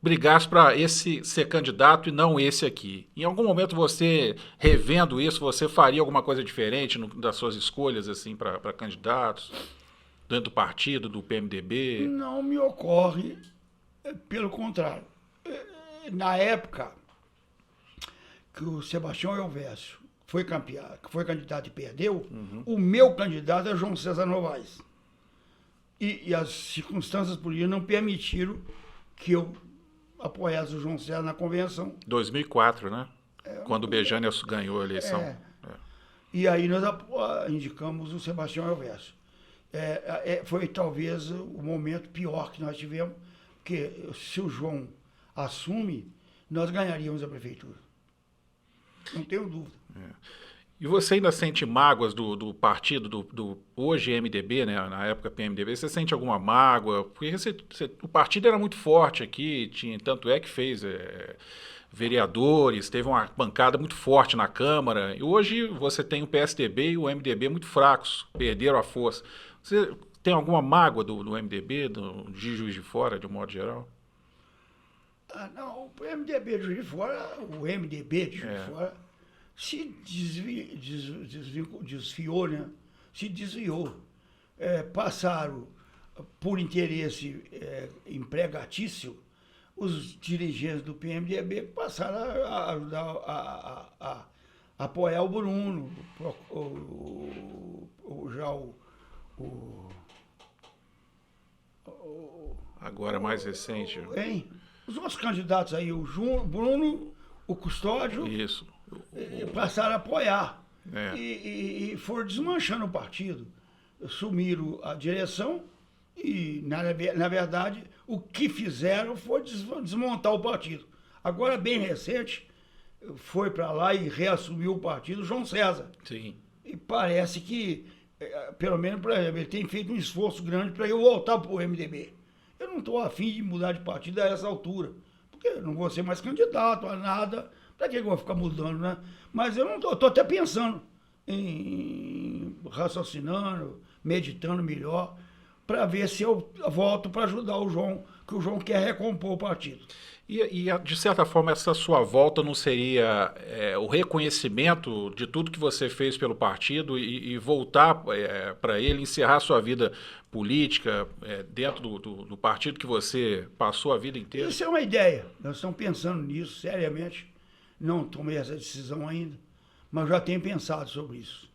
[SPEAKER 1] brigasse para esse ser candidato e não esse aqui. Em algum momento você, revendo isso, você faria alguma coisa diferente das suas escolhas assim para candidatos? dentro do partido, do PMDB?
[SPEAKER 2] Não me ocorre, pelo contrário. Na época que o Sebastião Elvésio foi candidato e perdeu, o meu candidato é João César Novaes. E as circunstâncias políticas não permitiram que eu apoiasse o João César na convenção.
[SPEAKER 1] 2004, né? Quando o Bejânia ganhou a eleição.
[SPEAKER 2] E aí nós indicamos o Sebastião Elvésio. Foi talvez o momento pior que nós tivemos, porque se o João assume, nós ganharíamos a prefeitura. Não tenho dúvida.
[SPEAKER 1] E você ainda sente mágoas do partido, do hoje MDB, né? Na época PMDB, você sente alguma mágoa? Porque o partido era muito forte aqui, tanto é que fez vereadores, teve uma bancada muito forte na Câmara, e hoje você tem o PSDB e o MDB muito fracos, perderam a força. Você tem alguma mágoa do MDB, de Juiz de Fora, de um modo geral?
[SPEAKER 2] Não, o MDB de Juiz de Fora, se desviou, né? Se desviou. Passaram, por interesse empregatício, os dirigentes do PMDB passaram a ajudar a apoiar o Bruno,
[SPEAKER 1] agora mais recente.
[SPEAKER 2] Os nossos candidatos aí, o Bruno, o Custódio,
[SPEAKER 1] isso.
[SPEAKER 2] Passaram a apoiar. E foram desmanchando o partido. Sumiram a direção e, na verdade, o que fizeram foi desmontar o partido. Agora, bem recente, foi para lá e reassumiu o partido João César.
[SPEAKER 1] Sim.
[SPEAKER 2] E parece que, pelo menos para ele tem feito um esforço grande para eu voltar para o MDB. Eu não estou afim de mudar de partido a essa altura, porque eu não vou ser mais candidato a nada. Para que eu vou ficar mudando, né? Mas eu não estou até pensando raciocinando, meditando melhor, para ver se eu volto para ajudar o João, que o João quer recompor o partido.
[SPEAKER 1] E de certa forma, essa sua volta não seria o reconhecimento de tudo que você fez pelo partido e voltar para ele, encerrar sua vida política dentro do partido que você passou a vida inteira?
[SPEAKER 2] Isso é uma ideia. Nós estamos pensando nisso seriamente. Não tomei essa decisão ainda, mas já tenho pensado sobre isso.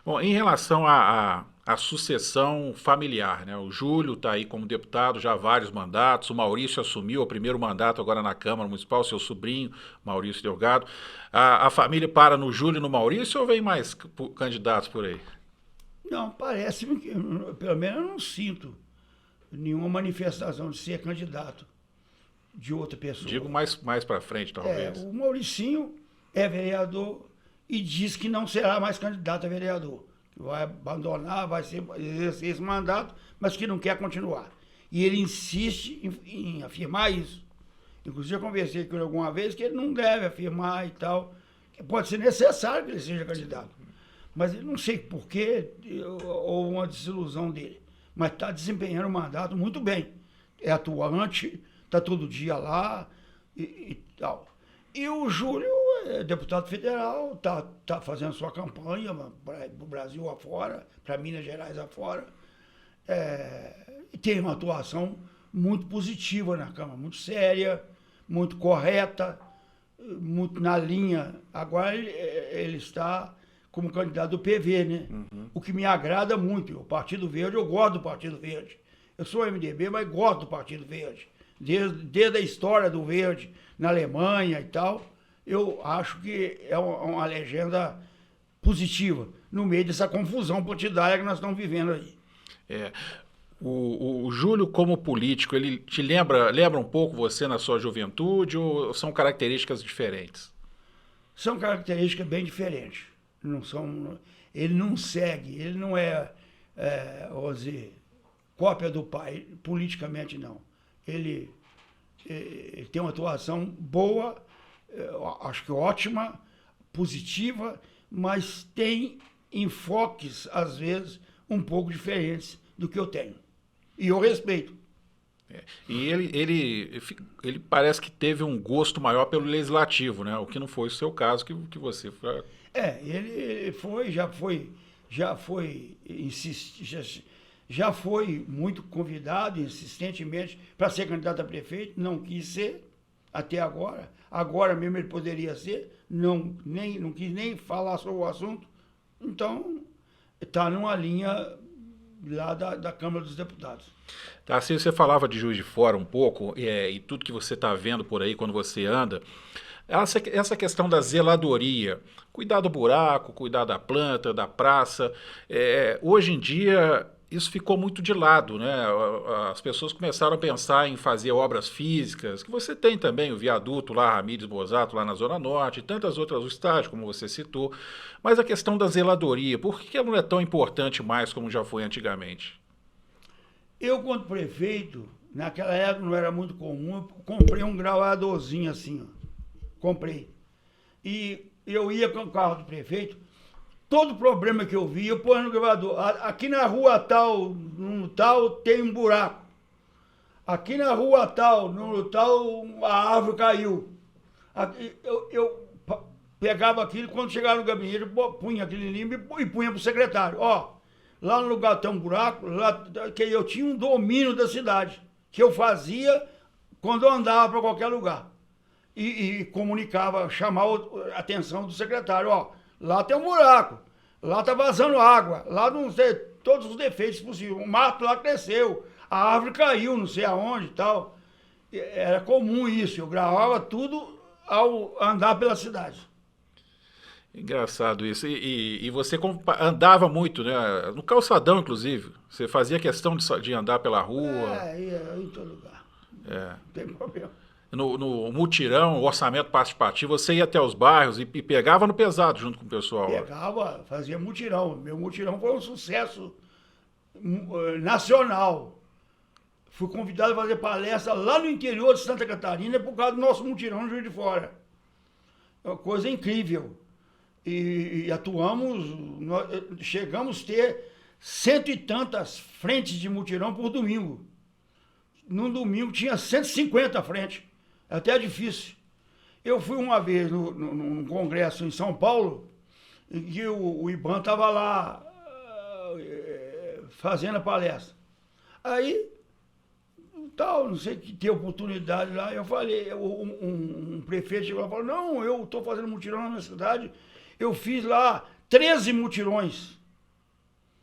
[SPEAKER 1] Bom, em relação à sucessão familiar, né? O Júlio está aí como deputado já há vários mandatos, o Maurício assumiu o primeiro mandato agora na Câmara Municipal, seu sobrinho, Maurício Delgado. A família para no Júlio e no Maurício ou vem mais candidatos por aí?
[SPEAKER 2] Não, parece-me que, pelo menos eu não sinto nenhuma manifestação de ser candidato de outra pessoa.
[SPEAKER 1] Digo mais para frente, talvez.
[SPEAKER 2] O Mauricinho é vereador e diz que não será mais candidato a vereador. Que vai abandonar, vai exercer esse mandato, mas que não quer continuar. E ele insiste em afirmar isso. Inclusive, eu conversei com ele alguma vez que ele não deve afirmar e tal. Que pode ser necessário que ele seja candidato. Mas eu não sei por quê, ou uma desilusão dele. Mas está desempenhando o mandato muito bem. É atuante, está todo dia lá e tal. E o Júlio é deputado federal, está fazendo sua campanha para o Brasil afora, para Minas Gerais afora. E tem uma atuação muito positiva na Câmara, muito séria, muito correta, muito na linha. Agora ele está como candidato do PV, né? Uhum. O que me agrada muito. O Partido Verde, eu gosto do Partido Verde. Eu sou MDB, mas gosto do Partido Verde. Desde a história do Verde na Alemanha e tal, eu acho que é uma legenda positiva no meio dessa confusão partidária que nós estamos vivendo aí.
[SPEAKER 1] O Júlio, como político, ele te lembra um pouco você na sua juventude ou são características diferentes?
[SPEAKER 2] São características bem diferentes. Ele não segue, ele não vamos dizer, cópia do pai, politicamente não. Ele tem uma atuação boa, acho que ótima, positiva, mas tem enfoques, às vezes, um pouco diferentes do que eu tenho. E eu respeito.
[SPEAKER 1] E ele parece que teve um gosto maior pelo legislativo, né? O que não foi o seu caso, que você foi.
[SPEAKER 2] Ele já foi Já foi muito convidado insistentemente para ser candidato a prefeito, não quis ser até agora. Agora mesmo ele poderia ser, não quis nem falar sobre o assunto. Então, está numa linha lá da Câmara dos Deputados.
[SPEAKER 1] Tarcísio, você falava de Juiz de Fora um pouco, e tudo que você está vendo por aí quando você anda. Essa questão da zeladoria, cuidar do buraco, cuidar da planta, da praça, hoje em dia isso ficou muito de lado, né? As pessoas começaram a pensar em fazer obras físicas, que você tem também o viaduto lá, Ramírez Bosato, lá na Zona Norte, e tantas outras, o estádio, como você citou, mas a questão da zeladoria, por que ela não é tão importante mais como já foi antigamente?
[SPEAKER 2] Eu, quando prefeito, naquela época não era muito comum, eu comprei um gravadorzinho assim, ó. Comprei. E eu ia com o carro do prefeito, todo problema que eu via, eu põe no gravador. Aqui na rua tal, no tal, tem um buraco. Aqui na rua tal, no tal, a árvore caiu. Eu pegava aquilo, quando chegava no gabinete, eu punha aquele limbo e punha pro secretário. Ó, lá no lugar tem um buraco, lá, que eu tinha um domínio da cidade, que eu fazia quando eu andava para qualquer lugar. E comunicava, chamava a atenção do secretário, ó, lá tem um buraco, lá tá vazando água, lá não sei, todos os defeitos possíveis, o mato lá cresceu, a árvore caiu, não sei aonde e tal. Era comum isso, eu gravava tudo ao andar pela cidade.
[SPEAKER 1] Engraçado isso. E você andava muito, né? No calçadão, inclusive. Você fazia questão de andar pela rua.
[SPEAKER 2] Ia em todo lugar. Não tem problema.
[SPEAKER 1] No mutirão, o orçamento participativo, você ia até os bairros e pegava no pesado junto com o pessoal.
[SPEAKER 2] Pegava, fazia mutirão. Meu mutirão foi um sucesso nacional. Fui convidado a fazer palestra lá no interior de Santa Catarina por causa do nosso mutirão no Juiz de Fora. É uma coisa incrível. E atuamos, chegamos a ter 100 e tantas frentes de mutirão por domingo. Num domingo tinha 150 frentes. Até difícil. Eu fui uma vez num congresso em São Paulo, em que o IBAN estava lá fazendo a palestra. Aí, tal, não sei que ter oportunidade lá, eu falei, um prefeito chegou lá e falou, não, eu estou fazendo mutirão na minha cidade, eu fiz lá 13 mutirões.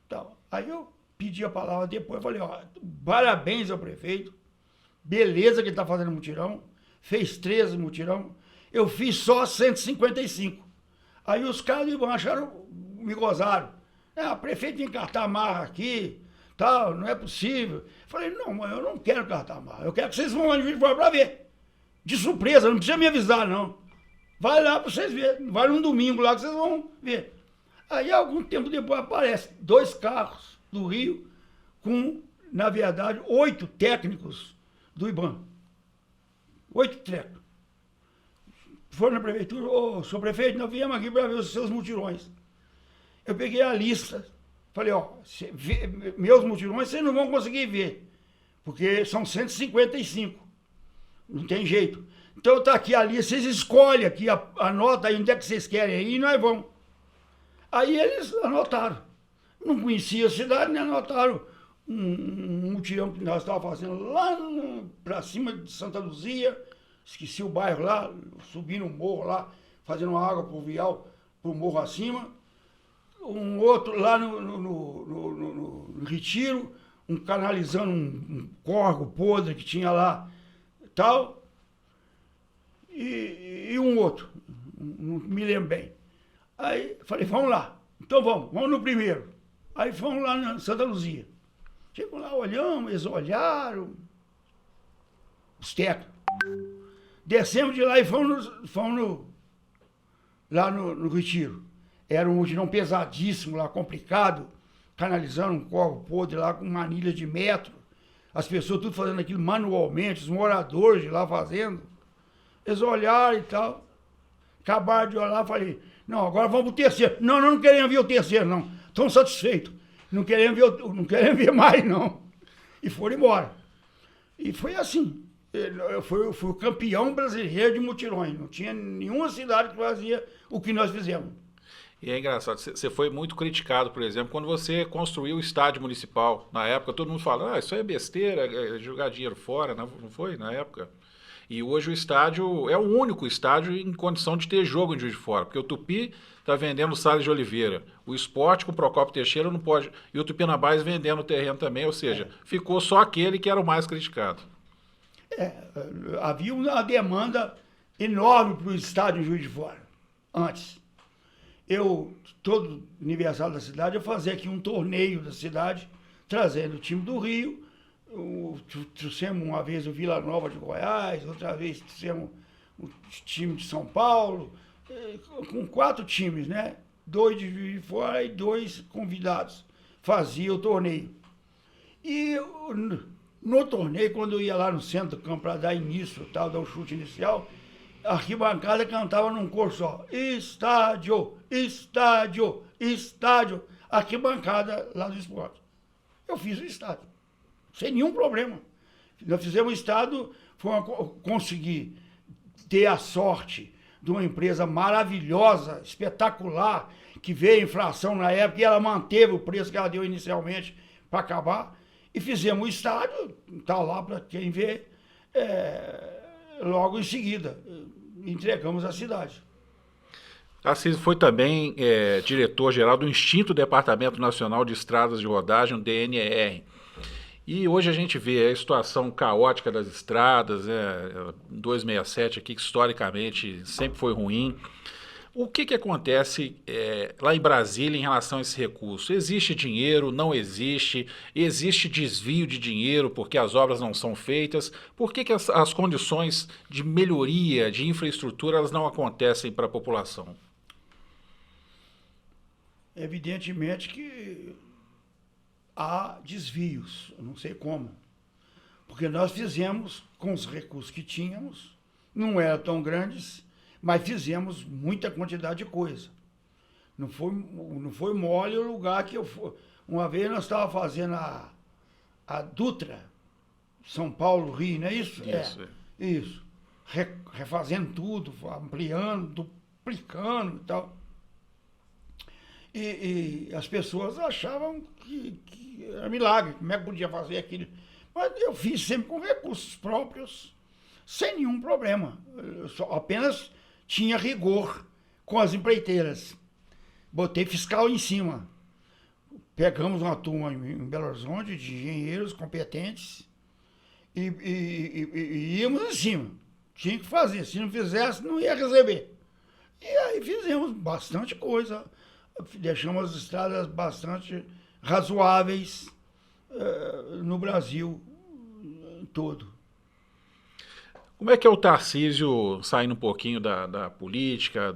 [SPEAKER 2] Então, aí eu pedi a palavra depois, falei, ó, parabéns ao prefeito, beleza que ele está fazendo mutirão, fez 13 mutirão, eu fiz só 155. Aí os caras acharam, me gozaram. Prefeito vem cartar marra aqui, tal, não é possível. Falei, não, mas eu não quero cartar marra, eu quero que vocês vão lá de Juiz de Fora para ver. De surpresa, não precisa me avisar, não. Vai lá para vocês verem, vai num domingo lá que vocês vão ver. Aí, algum tempo depois, aparece 2 carros do Rio com, na verdade, 8 técnicos do IBAN. 8 técnicos. Foram na prefeitura, ô, senhor prefeito, nós viemos aqui para ver os seus mutirões. Eu peguei a lista, falei, ó, meus mutirões vocês não vão conseguir ver, porque são 155. Não tem jeito. Então tá aqui a lista, vocês escolhem aqui, anota aí onde é que vocês querem ir e nós vamos. Aí eles anotaram. Não conhecia a cidade, nem anotaram um mutirão que nós estávamos fazendo lá para cima de Santa Luzia, esqueci o bairro lá, subindo o morro lá, fazendo uma água pluvial para o morro acima. Um outro lá no Retiro, canalizando um córrego podre que tinha lá, tal. E um outro, não me lembro bem. Aí falei, vamos lá. Então vamos no primeiro. Aí fomos lá na Santa Luzia. Chegamos lá, olhamos, eles olharam, os técnicos. Descemos de lá e fomos lá no Retiro. Era um mutirão pesadíssimo lá, complicado, canalizando um córrego podre lá com manilha de metro. As pessoas tudo fazendo aquilo manualmente, os moradores de lá fazendo. Eles olharam e tal. Acabaram de olhar, falei, não, agora vamos pro terceiro. Não queremos ver o terceiro, não. Estão satisfeitos. Não queremos ver mais, não. E foram embora. E foi assim. Eu fui o campeão brasileiro de mutirões. Não tinha nenhuma cidade que fazia o que nós fizemos.
[SPEAKER 1] E é engraçado, você foi muito criticado, por exemplo, quando você construiu o estádio municipal. Na época, todo mundo fala, isso aí é besteira, é jogar dinheiro fora, não foi na época? E hoje o estádio é o único estádio em condição de ter jogo em Juiz de Fora, porque o Tupi está vendendo o Salles de Oliveira, o Sport com o Procópio Teixeira não pode, e o Tupinambás vendendo o terreno também, ou seja, ficou só aquele que era o mais criticado.
[SPEAKER 2] Havia uma demanda enorme para o estádio em Juiz de Fora, antes. Todo aniversário da cidade, eu fazia aqui um torneio da cidade, trazendo o time do Rio, trouxemos uma vez o Vila Nova de Goiás, outra vez trouxemos o time de São Paulo, com 4 times, né? 2 de Juiz de Fora e 2 convidados. Fazia o torneio. E no torneio, quando eu ia lá no centro do campo para dar início, dar o chute inicial, a arquibancada cantava num coro só. Estádio, estádio, estádio. Arquibancada lá do esporte. Eu fiz o estádio. Sem nenhum problema. Nós fizemos o estádio, consegui ter a sorte de uma empresa maravilhosa, espetacular, que veio a inflação na época e ela manteve o preço que ela deu inicialmente para acabar. E fizemos o estádio, está lá para quem vê, logo em seguida. Entregamos a cidade.
[SPEAKER 1] Tarcísio foi também diretor-geral do extinto Departamento Nacional de Estradas de Rodagem, o DNR. E hoje a gente vê a situação caótica das estradas, 267 aqui, que historicamente sempre foi ruim. O que acontece lá em Brasília em relação a esse recurso? Existe dinheiro? Não existe? Existe desvio de dinheiro porque as obras não são feitas? Por que as condições de melhoria, de infraestrutura, elas não acontecem para a população?
[SPEAKER 2] Evidentemente que há desvios, eu não sei como. Porque nós fizemos com os recursos que tínhamos, não eram tão grandes, mas fizemos muita quantidade de coisa. Não foi mole o lugar que eu fui. Uma vez nós estávamos fazendo a Dutra, São Paulo, Rio, não é isso?
[SPEAKER 1] Isso.
[SPEAKER 2] Isso. Refazendo tudo, ampliando, duplicando e tal. E as pessoas achavam que era milagre, como é que podia fazer aquilo. Mas eu fiz sempre com recursos próprios, sem nenhum problema. Eu apenas tinha rigor com as empreiteiras. Botei fiscal em cima. Pegamos uma turma em Belo Horizonte de engenheiros competentes e íamos em cima. Tinha que fazer. Se não fizesse, não ia receber. E aí fizemos bastante coisa. Deixamos as estradas bastante razoáveis no Brasil todo.
[SPEAKER 1] Como é que é o Tarcísio, saindo um pouquinho da política,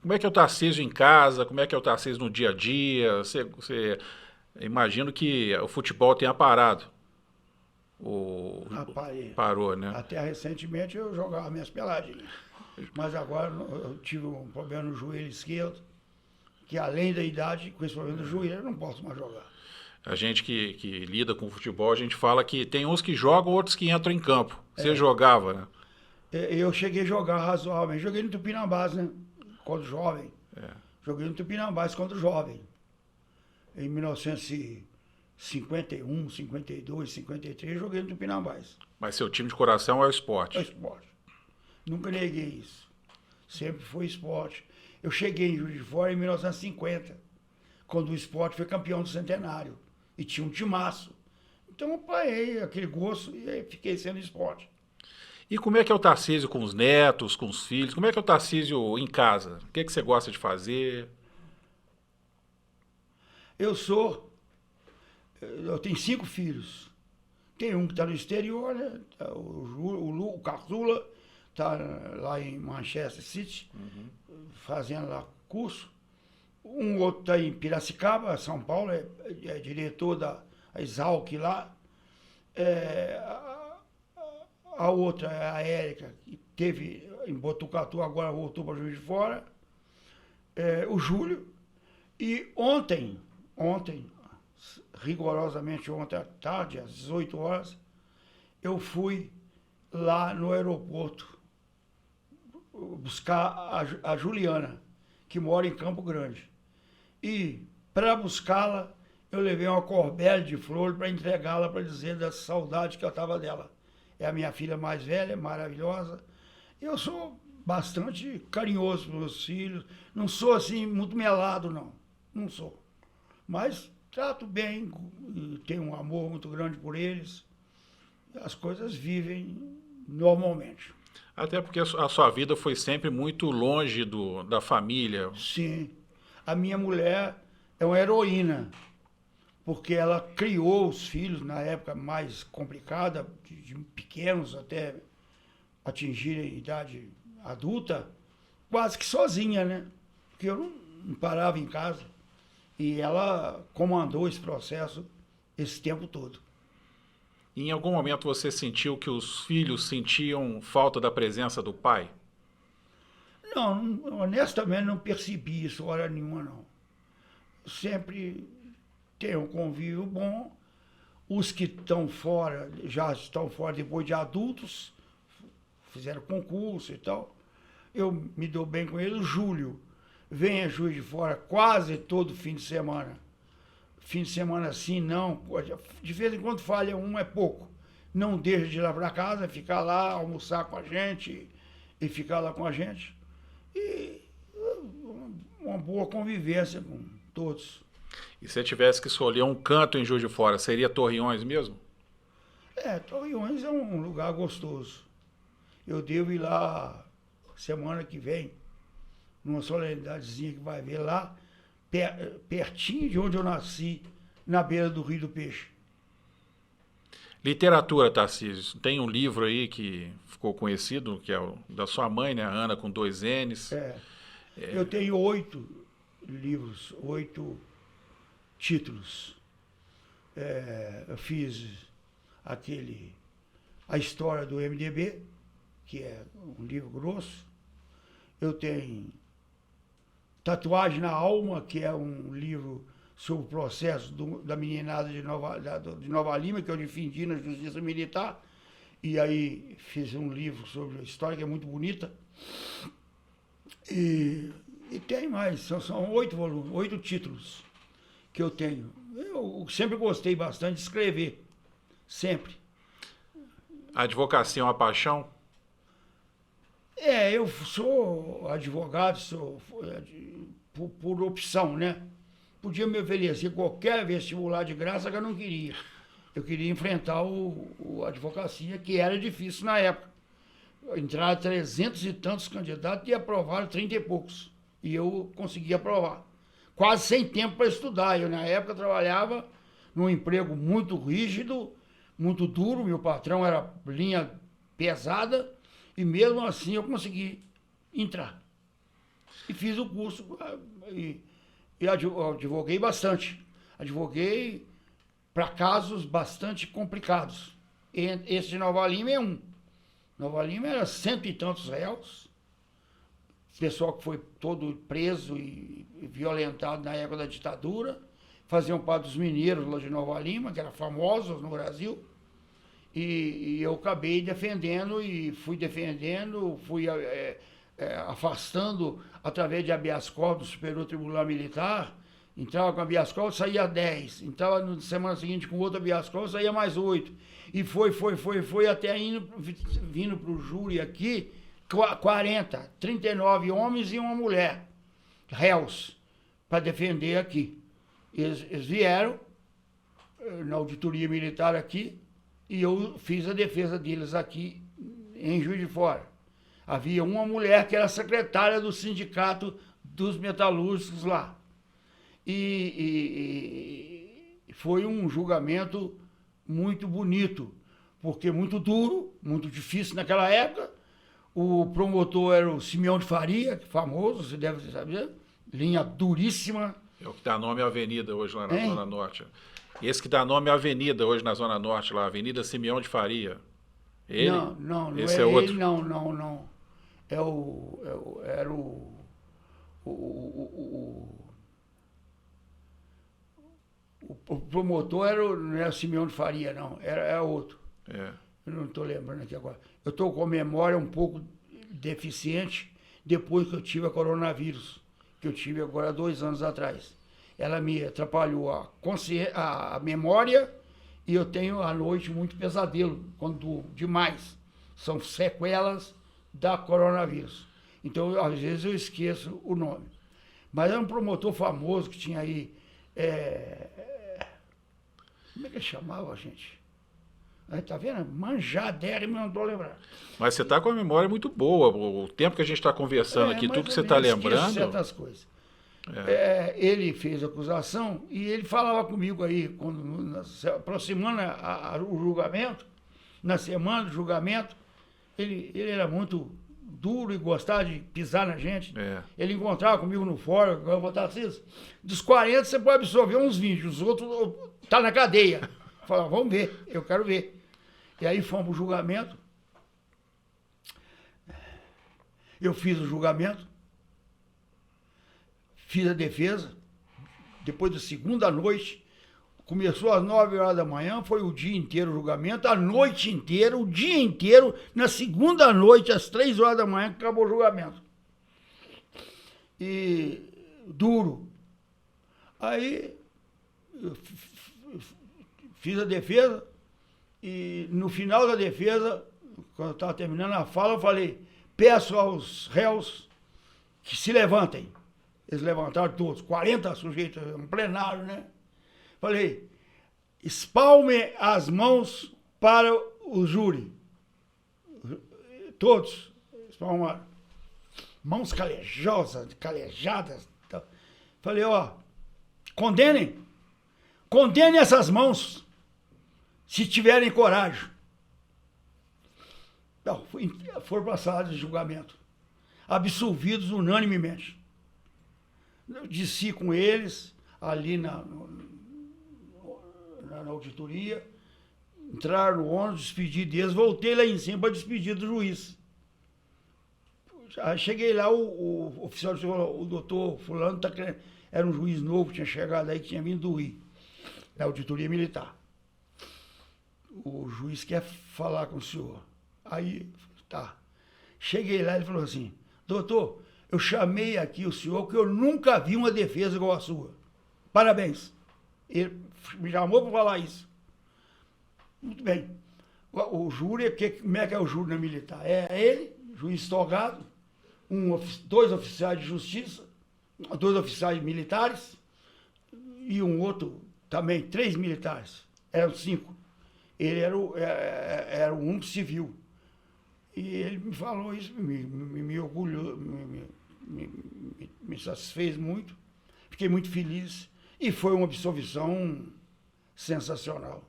[SPEAKER 1] como é que é o Tarcísio em casa, como é que é o Tarcísio no dia a dia? Você imagino que o futebol tenha parado. Parou, né?
[SPEAKER 2] Até recentemente eu jogava minhas peladinhas. Mas agora eu tive um problema no joelho esquerdo, que além da idade, com esse problema do joelho, eu não posso mais jogar.
[SPEAKER 1] A gente que lida com futebol, a gente fala que tem uns que jogam, outros que entram em campo. Você jogava, né?
[SPEAKER 2] Eu cheguei a jogar razoavelmente. Joguei no Tupinambás, né? Quando jovem. Joguei no Tupinambás quando jovem. Em 1951, 52, 53, joguei no Tupinambás.
[SPEAKER 1] Mas seu time de coração é o Sport?
[SPEAKER 2] É o Sport. Nunca neguei isso. Sempre foi Sport. Eu cheguei em Juiz de Fora em 1950, quando o Sport foi campeão do centenário. E tinha um timaço. Então eu parei aquele gosto e fiquei sendo Sport.
[SPEAKER 1] E como é que é o Tarcísio com os netos, com os filhos? Como é que é o Tarcísio em casa? O que você gosta de fazer?
[SPEAKER 2] Eu tenho 5 filhos. Tem um que está no exterior, né? O Caçula está lá em Manchester City, fazendo lá curso. Um outro está em Piracicaba, São Paulo, é diretor da Exalc lá. A outra é a Érica, que teve em Botucatu, agora voltou para Juiz de Fora. O Júlio. E ontem, rigorosamente ontem à tarde, às 18 horas, eu fui lá no aeroporto buscar a Juliana, que mora em Campo Grande. E para buscá-la, eu levei uma corbelha de flores para entregá-la, para dizer da saudade que eu estava dela. É a minha filha mais velha, maravilhosa. Eu sou bastante carinhoso com meus filhos. Não sou assim muito melado, não. Não sou. Mas trato bem, tenho um amor muito grande por eles. As coisas vivem normalmente.
[SPEAKER 1] Até porque a sua vida foi sempre muito longe da família.
[SPEAKER 2] Sim. A minha mulher é uma heroína, porque ela criou os filhos na época mais complicada, de pequenos até atingirem a idade adulta, quase que sozinha, né? Porque eu não parava em casa. E ela comandou esse processo esse tempo todo.
[SPEAKER 1] Em algum momento você sentiu que os filhos sentiam falta da presença do pai?
[SPEAKER 2] Não, honestamente não percebi isso hora nenhuma, não. Sempre tem um convívio bom. Os que estão fora, já estão fora depois de adultos, fizeram concurso e tal. Eu me dou bem com ele. O Júlio vem a Juiz de Fora quase todo fim de semana. Fim de semana sim, não. De vez em quando falha um, é pouco. Não deixa de ir lá para casa, ficar lá, almoçar com a gente e ficar lá com a gente. E uma boa convivência com todos.
[SPEAKER 1] E se você tivesse que escolher um canto em Juiz de Fora, seria Torreões mesmo?
[SPEAKER 2] Torreões é um lugar gostoso. Eu devo ir lá semana que vem, numa solenidadezinha que vai ver lá, pertinho de onde eu nasci, na beira do Rio do Peixe.
[SPEAKER 1] Literatura, Tarcísio. Tem um livro aí que ficou conhecido, que é o da sua mãe, né? Ana, com 2 N's.
[SPEAKER 2] Eu tenho 8 livros, 8 títulos. Eu fiz a história do MDB, que é um livro grosso. Eu tenho Tatuagem na Alma, que é um livro sobre o processo da meninada de Nova Lima, que eu defendi na Justiça Militar. E aí fiz um livro sobre a história, que é muito bonita. E tem mais, são 8 volumes, 8 títulos que eu tenho. Eu sempre gostei bastante de escrever, sempre.
[SPEAKER 1] A advocacia é uma paixão?
[SPEAKER 2] Eu sou advogado, por opção, né? Podia me oferecer qualquer vestibular de graça que eu não queria. Eu queria enfrentar a advocacia, que era difícil na época. Entraram 300 e tantos candidatos e aprovaram 30 e poucos. E eu consegui aprovar. Quase sem tempo para estudar. Eu, na época, trabalhava num emprego muito rígido, muito duro. Meu patrão era linha pesada. E mesmo assim eu consegui entrar. E fiz o curso e advoguei bastante. Advoguei para casos bastante complicados. Esse de Nova Lima é um. Nova Lima era 100 e tantos réus. Pessoal que foi todo preso e violentado na época da ditadura. Faziam parte dos mineiros lá de Nova Lima, que eram famosos no Brasil. E eu acabei defendendo e fui defendendo, fui afastando através de habeas corpus do Superior Tribunal Militar. Entrava com habeas corpus, saía 10. Entrava na semana seguinte com outro habeas corpus, saía mais 8. E foi até vindo para o júri aqui, 40, 39 homens e uma mulher, réus, para defender aqui. Eles vieram na auditoria militar aqui, e eu fiz a defesa deles aqui em Juiz de Fora. Havia uma mulher que era secretária do sindicato dos metalúrgicos lá. E foi um julgamento muito bonito, porque muito duro, muito difícil naquela época. O promotor era o Simeão de Faria, famoso, você deve saber, linha duríssima.
[SPEAKER 1] É o que dá nome à avenida hoje lá na Zona Norte. Esse que dá nome à avenida hoje na Zona Norte, lá, Avenida Simeão de Faria. Ele?
[SPEAKER 2] Não
[SPEAKER 1] esse
[SPEAKER 2] é
[SPEAKER 1] outro.
[SPEAKER 2] Ele, não. Era o promotor não era o Simeão de Faria, não. Era outro. Eu não estou lembrando aqui agora. Eu estou com a memória um pouco deficiente depois que eu tive a coronavírus, que eu tive agora 2 anos atrás. ela me atrapalhou a memória e eu tenho à noite muito pesadelo, quando demais. São sequelas da coronavírus. Então, às vezes, eu esqueço o nome. Mas era um promotor famoso que tinha aí... como é que ele chamava, gente? Aí, tá vendo? Manjadérrimo, não estou lembrando.
[SPEAKER 1] Mas você está com a memória muito boa. O tempo que a gente está conversando aqui, tudo que você está lembrando...
[SPEAKER 2] certas coisas. Ele fez a acusação e ele falava comigo aí, quando, aproximando o julgamento, na semana do julgamento, ele era muito duro e gostava de pisar na gente. Ele encontrava comigo no fórum, eu botava assim, dos 40 você pode absorver uns 20, os outros tá na cadeia. Eu falava, vamos ver, eu quero ver. E aí fomos pro julgamento. Eu fiz o julgamento, fiz a defesa, depois da segunda noite, começou às 9 horas da manhã, foi o dia inteiro o julgamento, a noite inteira, o dia inteiro, na segunda noite, às 3 horas da manhã, acabou o julgamento. E duro. Aí, eu fiz a defesa, e no final da defesa, quando eu estava terminando a fala, eu falei, peço aos réus que se levantem. Eles levantaram todos, 40 sujeitos, um plenário, né? Falei, espalme as mãos para o júri. Todos espalmaram. Mãos calejadas. Falei, condenem essas mãos, se tiverem coragem. Não, foram para a sala de julgamento, absolvidos unanimemente. Eu desci com eles, ali na auditoria, entraram no ônibus, despedi deles, voltei lá em cima para despedir do juiz. Aí cheguei lá, o oficial disse, o doutor fulano tá querendo, era um juiz novo, tinha chegado aí, que tinha vindo do Rio, da auditoria militar. O juiz quer falar com o senhor. Aí, tá. Cheguei lá, ele falou assim, doutor, eu chamei aqui o senhor porque eu nunca vi uma defesa igual a sua. Parabéns. Ele me chamou para falar isso. Muito bem. O júri, como é que é o júri na militar? É ele, juiz togado, dois oficiais de justiça, 2 oficiais militares e um outro também, 3 militares. Eram 5. Ele era o único civil. E ele me falou isso, me orgulhou, me satisfez muito. Fiquei muito feliz. E foi uma absolvição sensacional.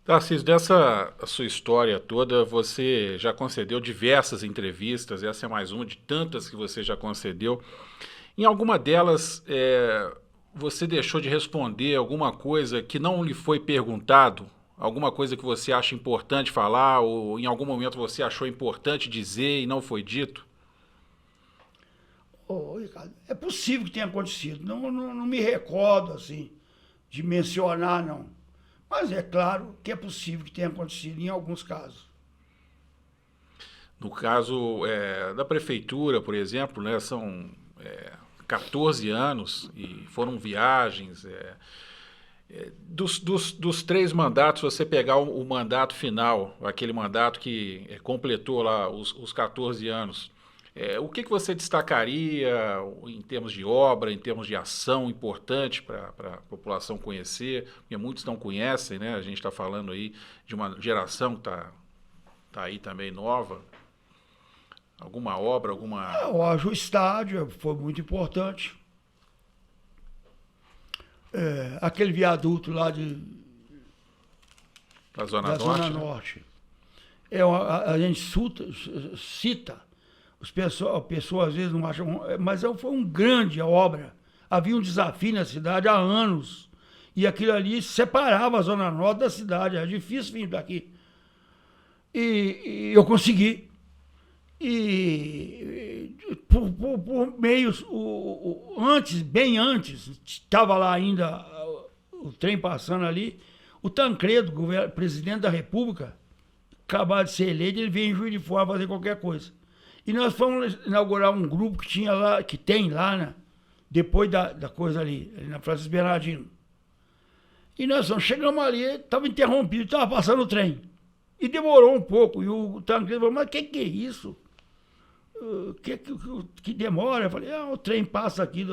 [SPEAKER 1] Tarcísio, dessa sua história toda, você já concedeu diversas entrevistas, essa é mais uma de tantas que você já concedeu. Em alguma delas, você deixou de responder alguma coisa que não lhe foi perguntado? Alguma coisa que você acha importante falar, ou em algum momento você achou importante dizer e não foi dito?
[SPEAKER 2] Ricardo, é possível que tenha acontecido. Não me recordo, assim, de mencionar, não. Mas é claro que é possível que tenha acontecido em alguns casos.
[SPEAKER 1] No caso da prefeitura, por exemplo, né, são 14 anos e foram viagens. Dos 3 mandatos, você pegar o mandato final, aquele mandato que completou lá os 14 anos, o que você destacaria em termos de obra, em termos de ação importante para a população conhecer? Porque muitos não conhecem, né? A gente está falando aí de uma geração que está aí também nova. Alguma obra, alguma...
[SPEAKER 2] O estádio foi muito importante. Aquele viaduto lá
[SPEAKER 1] da Zona
[SPEAKER 2] Norte. A gente cita, as pessoas às vezes não acham, mas foi uma grande obra. Havia um desafio na cidade há anos, e aquilo ali separava a Zona Norte da cidade, era difícil vir daqui. E eu consegui. E por meios, bem antes, estava lá ainda o trem passando ali, o Tancredo, presidente da República, acabado de ser eleito, ele veio em Juiz de Fora fazer qualquer coisa. E nós fomos inaugurar um grupo que tem lá, né, depois da coisa ali na Francisco Bernardino. E nós chegamos ali, estava interrompido, estava passando o trem. E demorou um pouco. E o tanqueiro falou, mas o que é isso? Que demora? Eu falei, o trem passa aqui,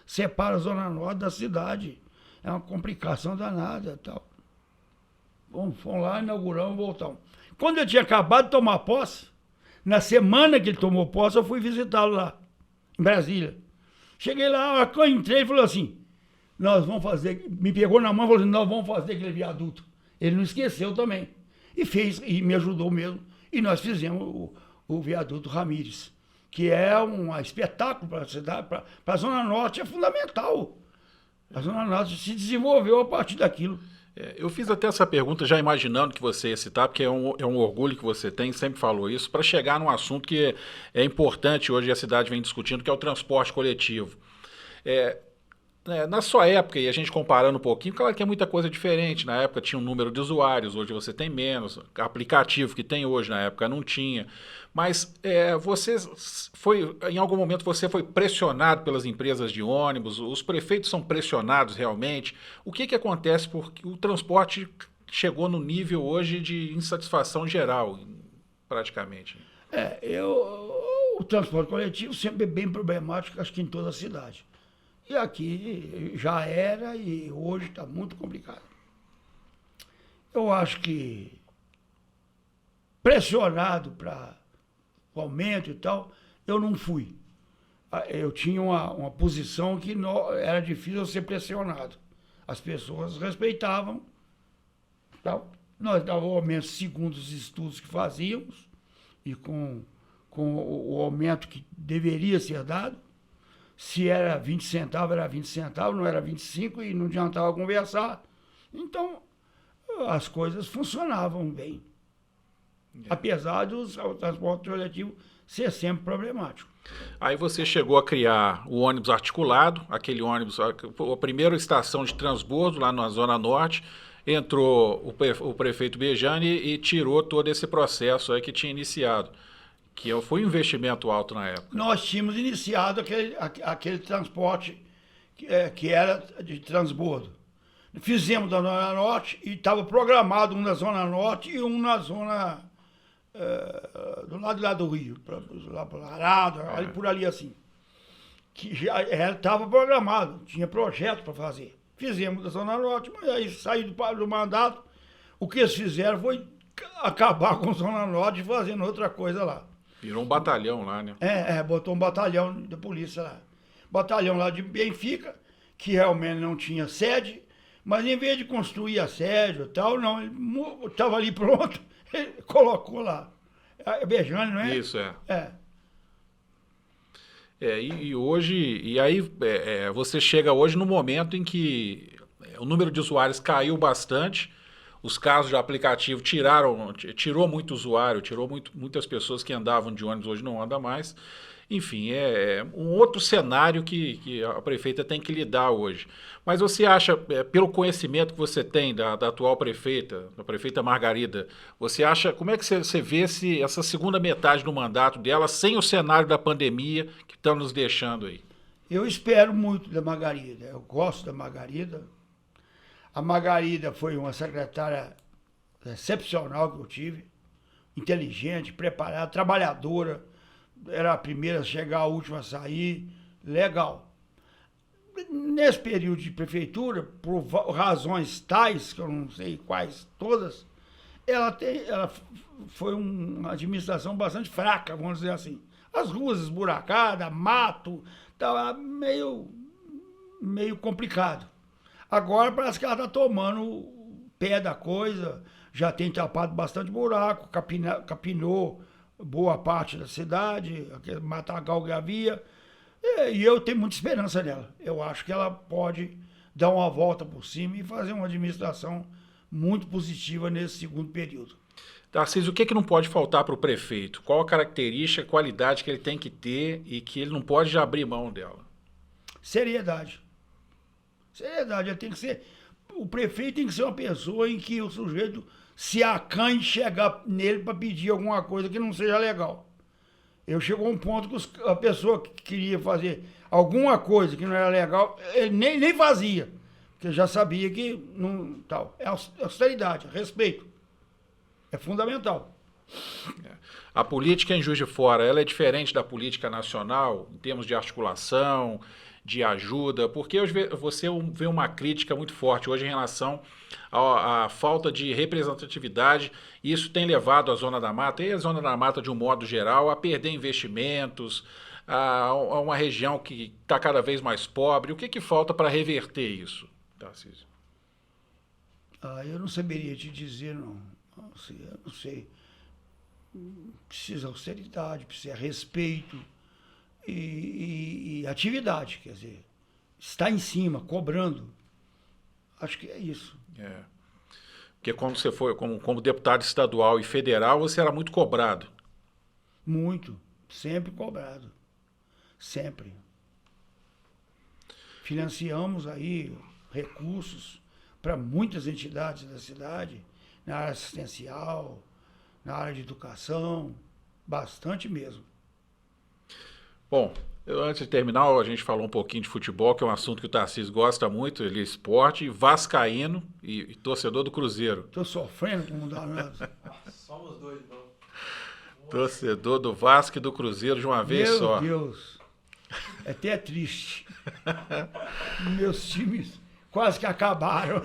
[SPEAKER 2] separa a Zona Norte da cidade. É uma complicação danada. Tal. Fomos lá, inauguramos, voltamos. Quando eu tinha acabado de tomar posse, na semana que ele tomou posse, eu fui visitá-lo lá, em Brasília. Cheguei lá, quando eu entrei, ele falou assim, nós vamos fazer, me pegou na mão e falou assim, nós vamos fazer aquele viaduto. Ele não esqueceu também. E fez, e me ajudou mesmo. E nós fizemos o viaduto Ramírez, que é um espetáculo para a cidade, para a Zona Norte, é fundamental. A Zona Norte se desenvolveu a partir daquilo.
[SPEAKER 1] Eu fiz até essa pergunta já imaginando que você ia citar, porque é um orgulho que você tem, sempre falou isso, para chegar num assunto que é importante hoje e a cidade vem discutindo, que é o transporte coletivo. Na sua época, e a gente comparando um pouquinho, claro que é muita coisa diferente. Na época tinha um número de usuários, hoje você tem menos. Aplicativo que tem hoje, na época não tinha. Mas em algum momento você foi pressionado pelas empresas de ônibus, os prefeitos são pressionados realmente. O que acontece porque o transporte chegou no nível hoje de insatisfação geral, praticamente?
[SPEAKER 2] O transporte coletivo sempre é bem problemático, acho que em toda a cidade. E aqui já era e hoje está muito complicado. Eu acho que pressionado para o aumento e tal, eu não fui. Eu tinha uma posição que era difícil eu ser pressionado. As pessoas respeitavam. Tal. Nós dávamos aumento segundo os estudos que fazíamos e com o aumento que deveria ser dado. Se era 20 centavos, era 20 centavos, não era 25 e não adiantava conversar. Então, as coisas funcionavam bem. Apesar do transporte coletivo ser sempre problemático.
[SPEAKER 1] Aí você chegou a criar o ônibus articulado, aquele ônibus, a primeira estação de transbordo lá na Zona Norte, entrou o prefeito Bejanne e tirou todo esse processo aí que tinha iniciado. Que foi um investimento alto na época.
[SPEAKER 2] Nós tínhamos iniciado aquele transporte que era de transbordo. Fizemos da Zona Norte e estava programado um na Zona Norte e um na zona do lado de lá do Rio, lá para o Arado, ali por ali assim. Que já estava programado, tinha projeto para fazer. Fizemos da Zona Norte, mas aí saiu do mandato, o que eles fizeram foi acabar com a Zona Norte e fazendo outra coisa lá.
[SPEAKER 1] Virou um batalhão lá, né?
[SPEAKER 2] Botou um batalhão da polícia lá. Batalhão lá de Benfica, que realmente não tinha sede, mas em vez de construir a sede e tal, não, ele estava ali pronto, ele colocou lá. É Bejanne, não é?
[SPEAKER 1] Isso, e hoje, você chega hoje no momento em que o número de usuários caiu bastante. Os casos de aplicativo tirou muito usuário, muitas pessoas que andavam de ônibus hoje não andam mais. Enfim, é um outro cenário que a prefeita tem que lidar hoje. Mas você acha, pelo conhecimento que você tem da atual prefeita, da prefeita Margarida, você acha, como é que você vê essa segunda metade do mandato dela sem o cenário da pandemia que estão nos deixando aí?
[SPEAKER 2] Eu espero muito da Margarida, eu gosto da Margarida. A Margarida foi uma secretária excepcional que eu tive, inteligente, preparada, trabalhadora, era a primeira a chegar, a última a sair, legal. Nesse período de prefeitura, por razões tais, que eu não sei quais todas, ela foi uma administração bastante fraca, vamos dizer assim. As ruas esburacadas, mato, estava meio complicado. Agora parece que ela está tomando o pé da coisa, já tem tapado bastante buraco, capinou boa parte da cidade, aquele matagal que havia, e eu tenho muita esperança nela. Eu acho que ela pode dar uma volta por cima e fazer uma administração muito positiva nesse segundo período.
[SPEAKER 1] Tarcísio, o que não pode faltar para o prefeito? Qual a característica, a qualidade que ele tem que ter e que ele não pode já abrir mão dela?
[SPEAKER 2] Seriedade. Seriedade, tem que ser. O prefeito tem que ser uma pessoa em que o sujeito se acanhe chegar nele para pedir alguma coisa que não seja legal. Eu chegou a um ponto que a pessoa que queria fazer alguma coisa que não era legal, ele nem fazia. Porque já sabia que não tal. É austeridade, respeito. É fundamental.
[SPEAKER 1] A política em Juiz de Fora, ela é diferente da política nacional em termos de articulação, de ajuda, porque você vê uma crítica muito forte hoje em relação à falta de representatividade, e isso tem levado a Zona da Mata, e a Zona da Mata de um modo geral, a perder investimentos, a uma região que está cada vez mais pobre. O que falta para reverter isso, Tarcísio?
[SPEAKER 2] Eu não saberia te dizer, não. Eu não sei. Precisa austeridade, precisa respeito e atividade, quer dizer, está em cima, cobrando. Acho que é isso.
[SPEAKER 1] Porque quando você foi como deputado estadual e federal, você era muito cobrado.
[SPEAKER 2] Muito, sempre cobrado, sempre. Financiamos aí recursos para muitas entidades da cidade, na área assistencial, na área de educação, bastante mesmo.
[SPEAKER 1] Bom, antes de terminar, a gente falou um pouquinho de futebol, que é um assunto que o Tarcísio gosta muito, ele é esporte, vascaíno e torcedor do Cruzeiro.
[SPEAKER 2] Estou sofrendo com o danado.
[SPEAKER 3] Somos dois, então.
[SPEAKER 1] Torcedor do Vasco e do Cruzeiro de uma vez só.
[SPEAKER 2] Meu Deus, é até triste. Meus times quase que acabaram.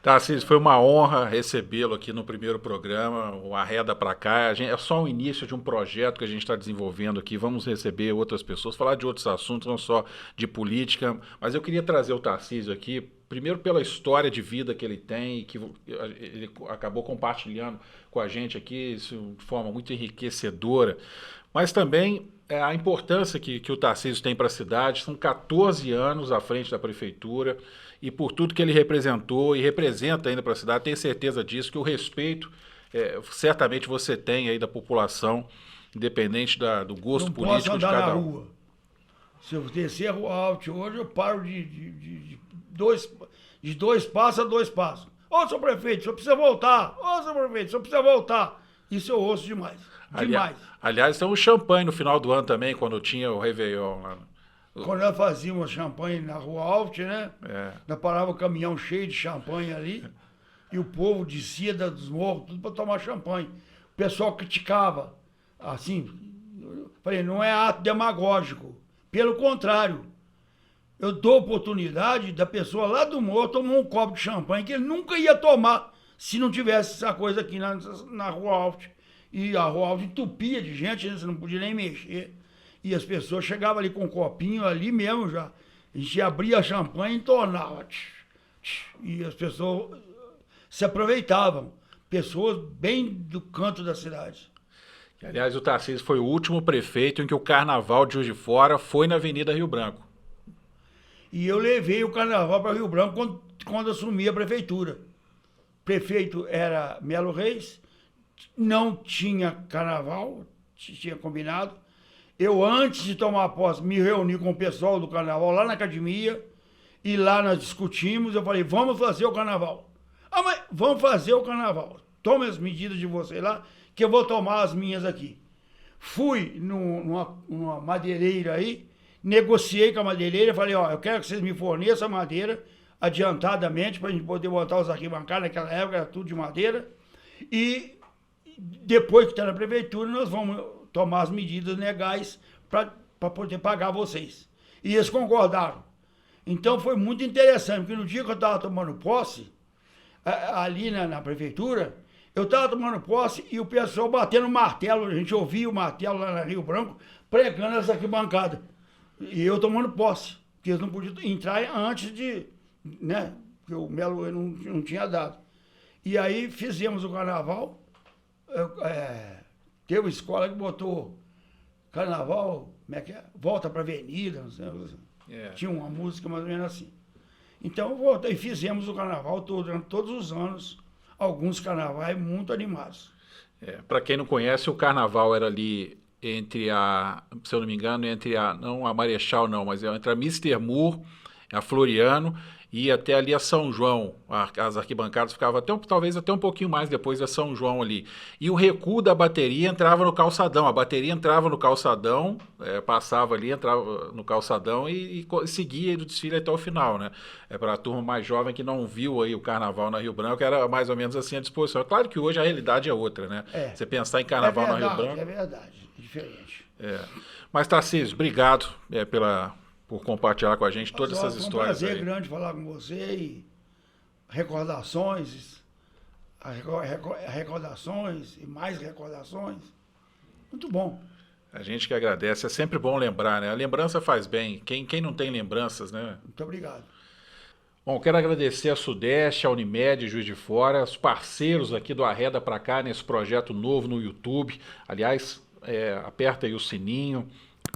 [SPEAKER 1] Tarcísio, foi uma honra recebê-lo aqui no primeiro programa, o Arreda Pra Cá. É só o início de um projeto que a gente está desenvolvendo aqui. Vamos receber outras pessoas, falar de outros assuntos, não só de política. Mas eu queria trazer o Tarcísio aqui, primeiro pela história de vida que ele tem e que ele acabou compartilhando com a gente aqui, isso de forma muito enriquecedora. Mas também a importância que o Tarcísio tem para a cidade. São 14 anos à frente da prefeitura. E por tudo que ele representou e representa ainda para a cidade, tenho certeza disso, que o respeito, certamente você tem aí da população, independente do gosto político de cada um.
[SPEAKER 2] Não posso andar na rua. Se eu descer a Rua Alta hoje, eu paro de dois passos a dois passos. Ô, seu prefeito, o senhor precisa voltar. Ô, seu prefeito, o senhor precisa voltar. Isso eu ouço demais. Demais.
[SPEAKER 1] Aliás, tem um champanhe no final do ano também, quando tinha o Réveillon lá.
[SPEAKER 2] Quando nós fazíamos champanhe na Rua Alta, né? Nós parava o caminhão cheio de champanhe ali e o povo descia dos morros, tudo para tomar champanhe. O pessoal criticava, assim, falei, não é ato demagógico. Pelo contrário, eu dou oportunidade da pessoa lá do morro tomar um copo de champanhe que ele nunca ia tomar se não tivesse essa coisa aqui na Rua Alta. E a Rua Alta entupia de gente, né? Você não podia nem mexer. E as pessoas chegavam ali com um copinho ali mesmo já. A gente abria a champanhe e entornava. E as pessoas se aproveitavam. Pessoas bem do canto da cidade.
[SPEAKER 1] Aliás, o Tarcísio foi o último prefeito em que o Carnaval de Juiz de Fora foi na Avenida Rio Branco.
[SPEAKER 2] E eu levei o Carnaval para Rio Branco quando assumi a prefeitura. O prefeito era Melo Reis, não tinha Carnaval, tinha combinado. Eu, antes de tomar posse, me reuni com o pessoal do Carnaval lá na academia, e lá nós discutimos, eu falei, vamos fazer o Carnaval. Mas vamos fazer o Carnaval. Tome as medidas de você lá, que eu vou tomar as minhas aqui. Fui numa madeireira aí, negociei com a madeireira, falei, eu quero que vocês me forneçam a madeira adiantadamente, para a gente poder botar os arquibancados, naquela época era tudo de madeira, e depois que está na prefeitura, nós vamos tomar as medidas legais para poder pagar vocês. E eles concordaram. Então foi muito interessante, porque no dia que eu estava tomando posse, ali na prefeitura, eu estava tomando posse e o pessoal batendo martelo, a gente ouvia o martelo lá na Rio Branco, pregando essa arquibancada. E eu tomando posse, porque eles não podiam entrar antes de, né, porque o Melo não tinha dado. E aí fizemos o Carnaval, teve uma escola que botou Carnaval, como é que é? Volta pra Avenida, não sei, tinha uma música mais ou menos assim. Então, voltei, fizemos o Carnaval durante todos os anos, alguns carnavais muito animados.
[SPEAKER 1] Para quem não conhece, o Carnaval era ali entre se eu não me engano, não a Marechal não, mas entre a Mister Moore, a Floriano, e até ali a São João. As arquibancadas ficavam talvez até um pouquinho mais depois da São João ali. E o recuo da bateria entrava no calçadão. A bateria entrava no calçadão, passava ali, entrava no calçadão e seguia o desfile até o final, né? Para a turma mais jovem que não viu aí o carnaval na Rio Branco, era mais ou menos assim a disposição. É claro que hoje a realidade é outra, né? Você pensar em carnaval na Rio Branco...
[SPEAKER 2] É verdade, é diferente.
[SPEAKER 1] Mas, Tarcísio, obrigado por compartilhar com a gente todas essas histórias.
[SPEAKER 2] É um prazer grande falar com você e recordações e mais recordações. Muito bom.
[SPEAKER 1] A gente que agradece. É sempre bom lembrar, né? A lembrança faz bem. Quem não tem lembranças, né?
[SPEAKER 2] Muito obrigado.
[SPEAKER 1] Bom, quero agradecer a Sudeste, a Unimed, Juiz de Fora, os parceiros aqui do Arreda Pra Cá nesse projeto novo no YouTube. Aliás, aperta aí o sininho.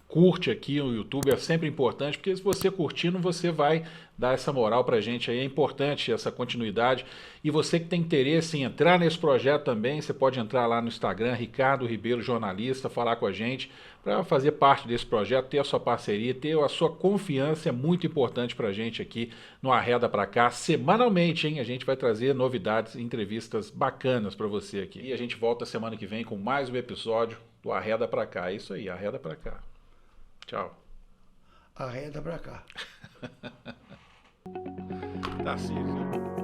[SPEAKER 1] Curte aqui no YouTube, é sempre importante, porque se você curtindo, você vai dar essa moral pra gente aí, é importante essa continuidade. E você que tem interesse em entrar nesse projeto também, você pode entrar lá no Instagram, Ricardo Ribeiro Jornalista, falar com a gente, para fazer parte desse projeto, ter a sua parceria, ter a sua confiança, é muito importante pra gente aqui no Arreda Pra Cá, semanalmente, hein? A gente vai trazer novidades, entrevistas bacanas pra você aqui. E a gente volta semana que vem com mais um episódio do Arreda Pra Cá. É isso aí, Arreda Pra Cá. Tchau.
[SPEAKER 2] Arreda pra cá.
[SPEAKER 1] Tarcísio.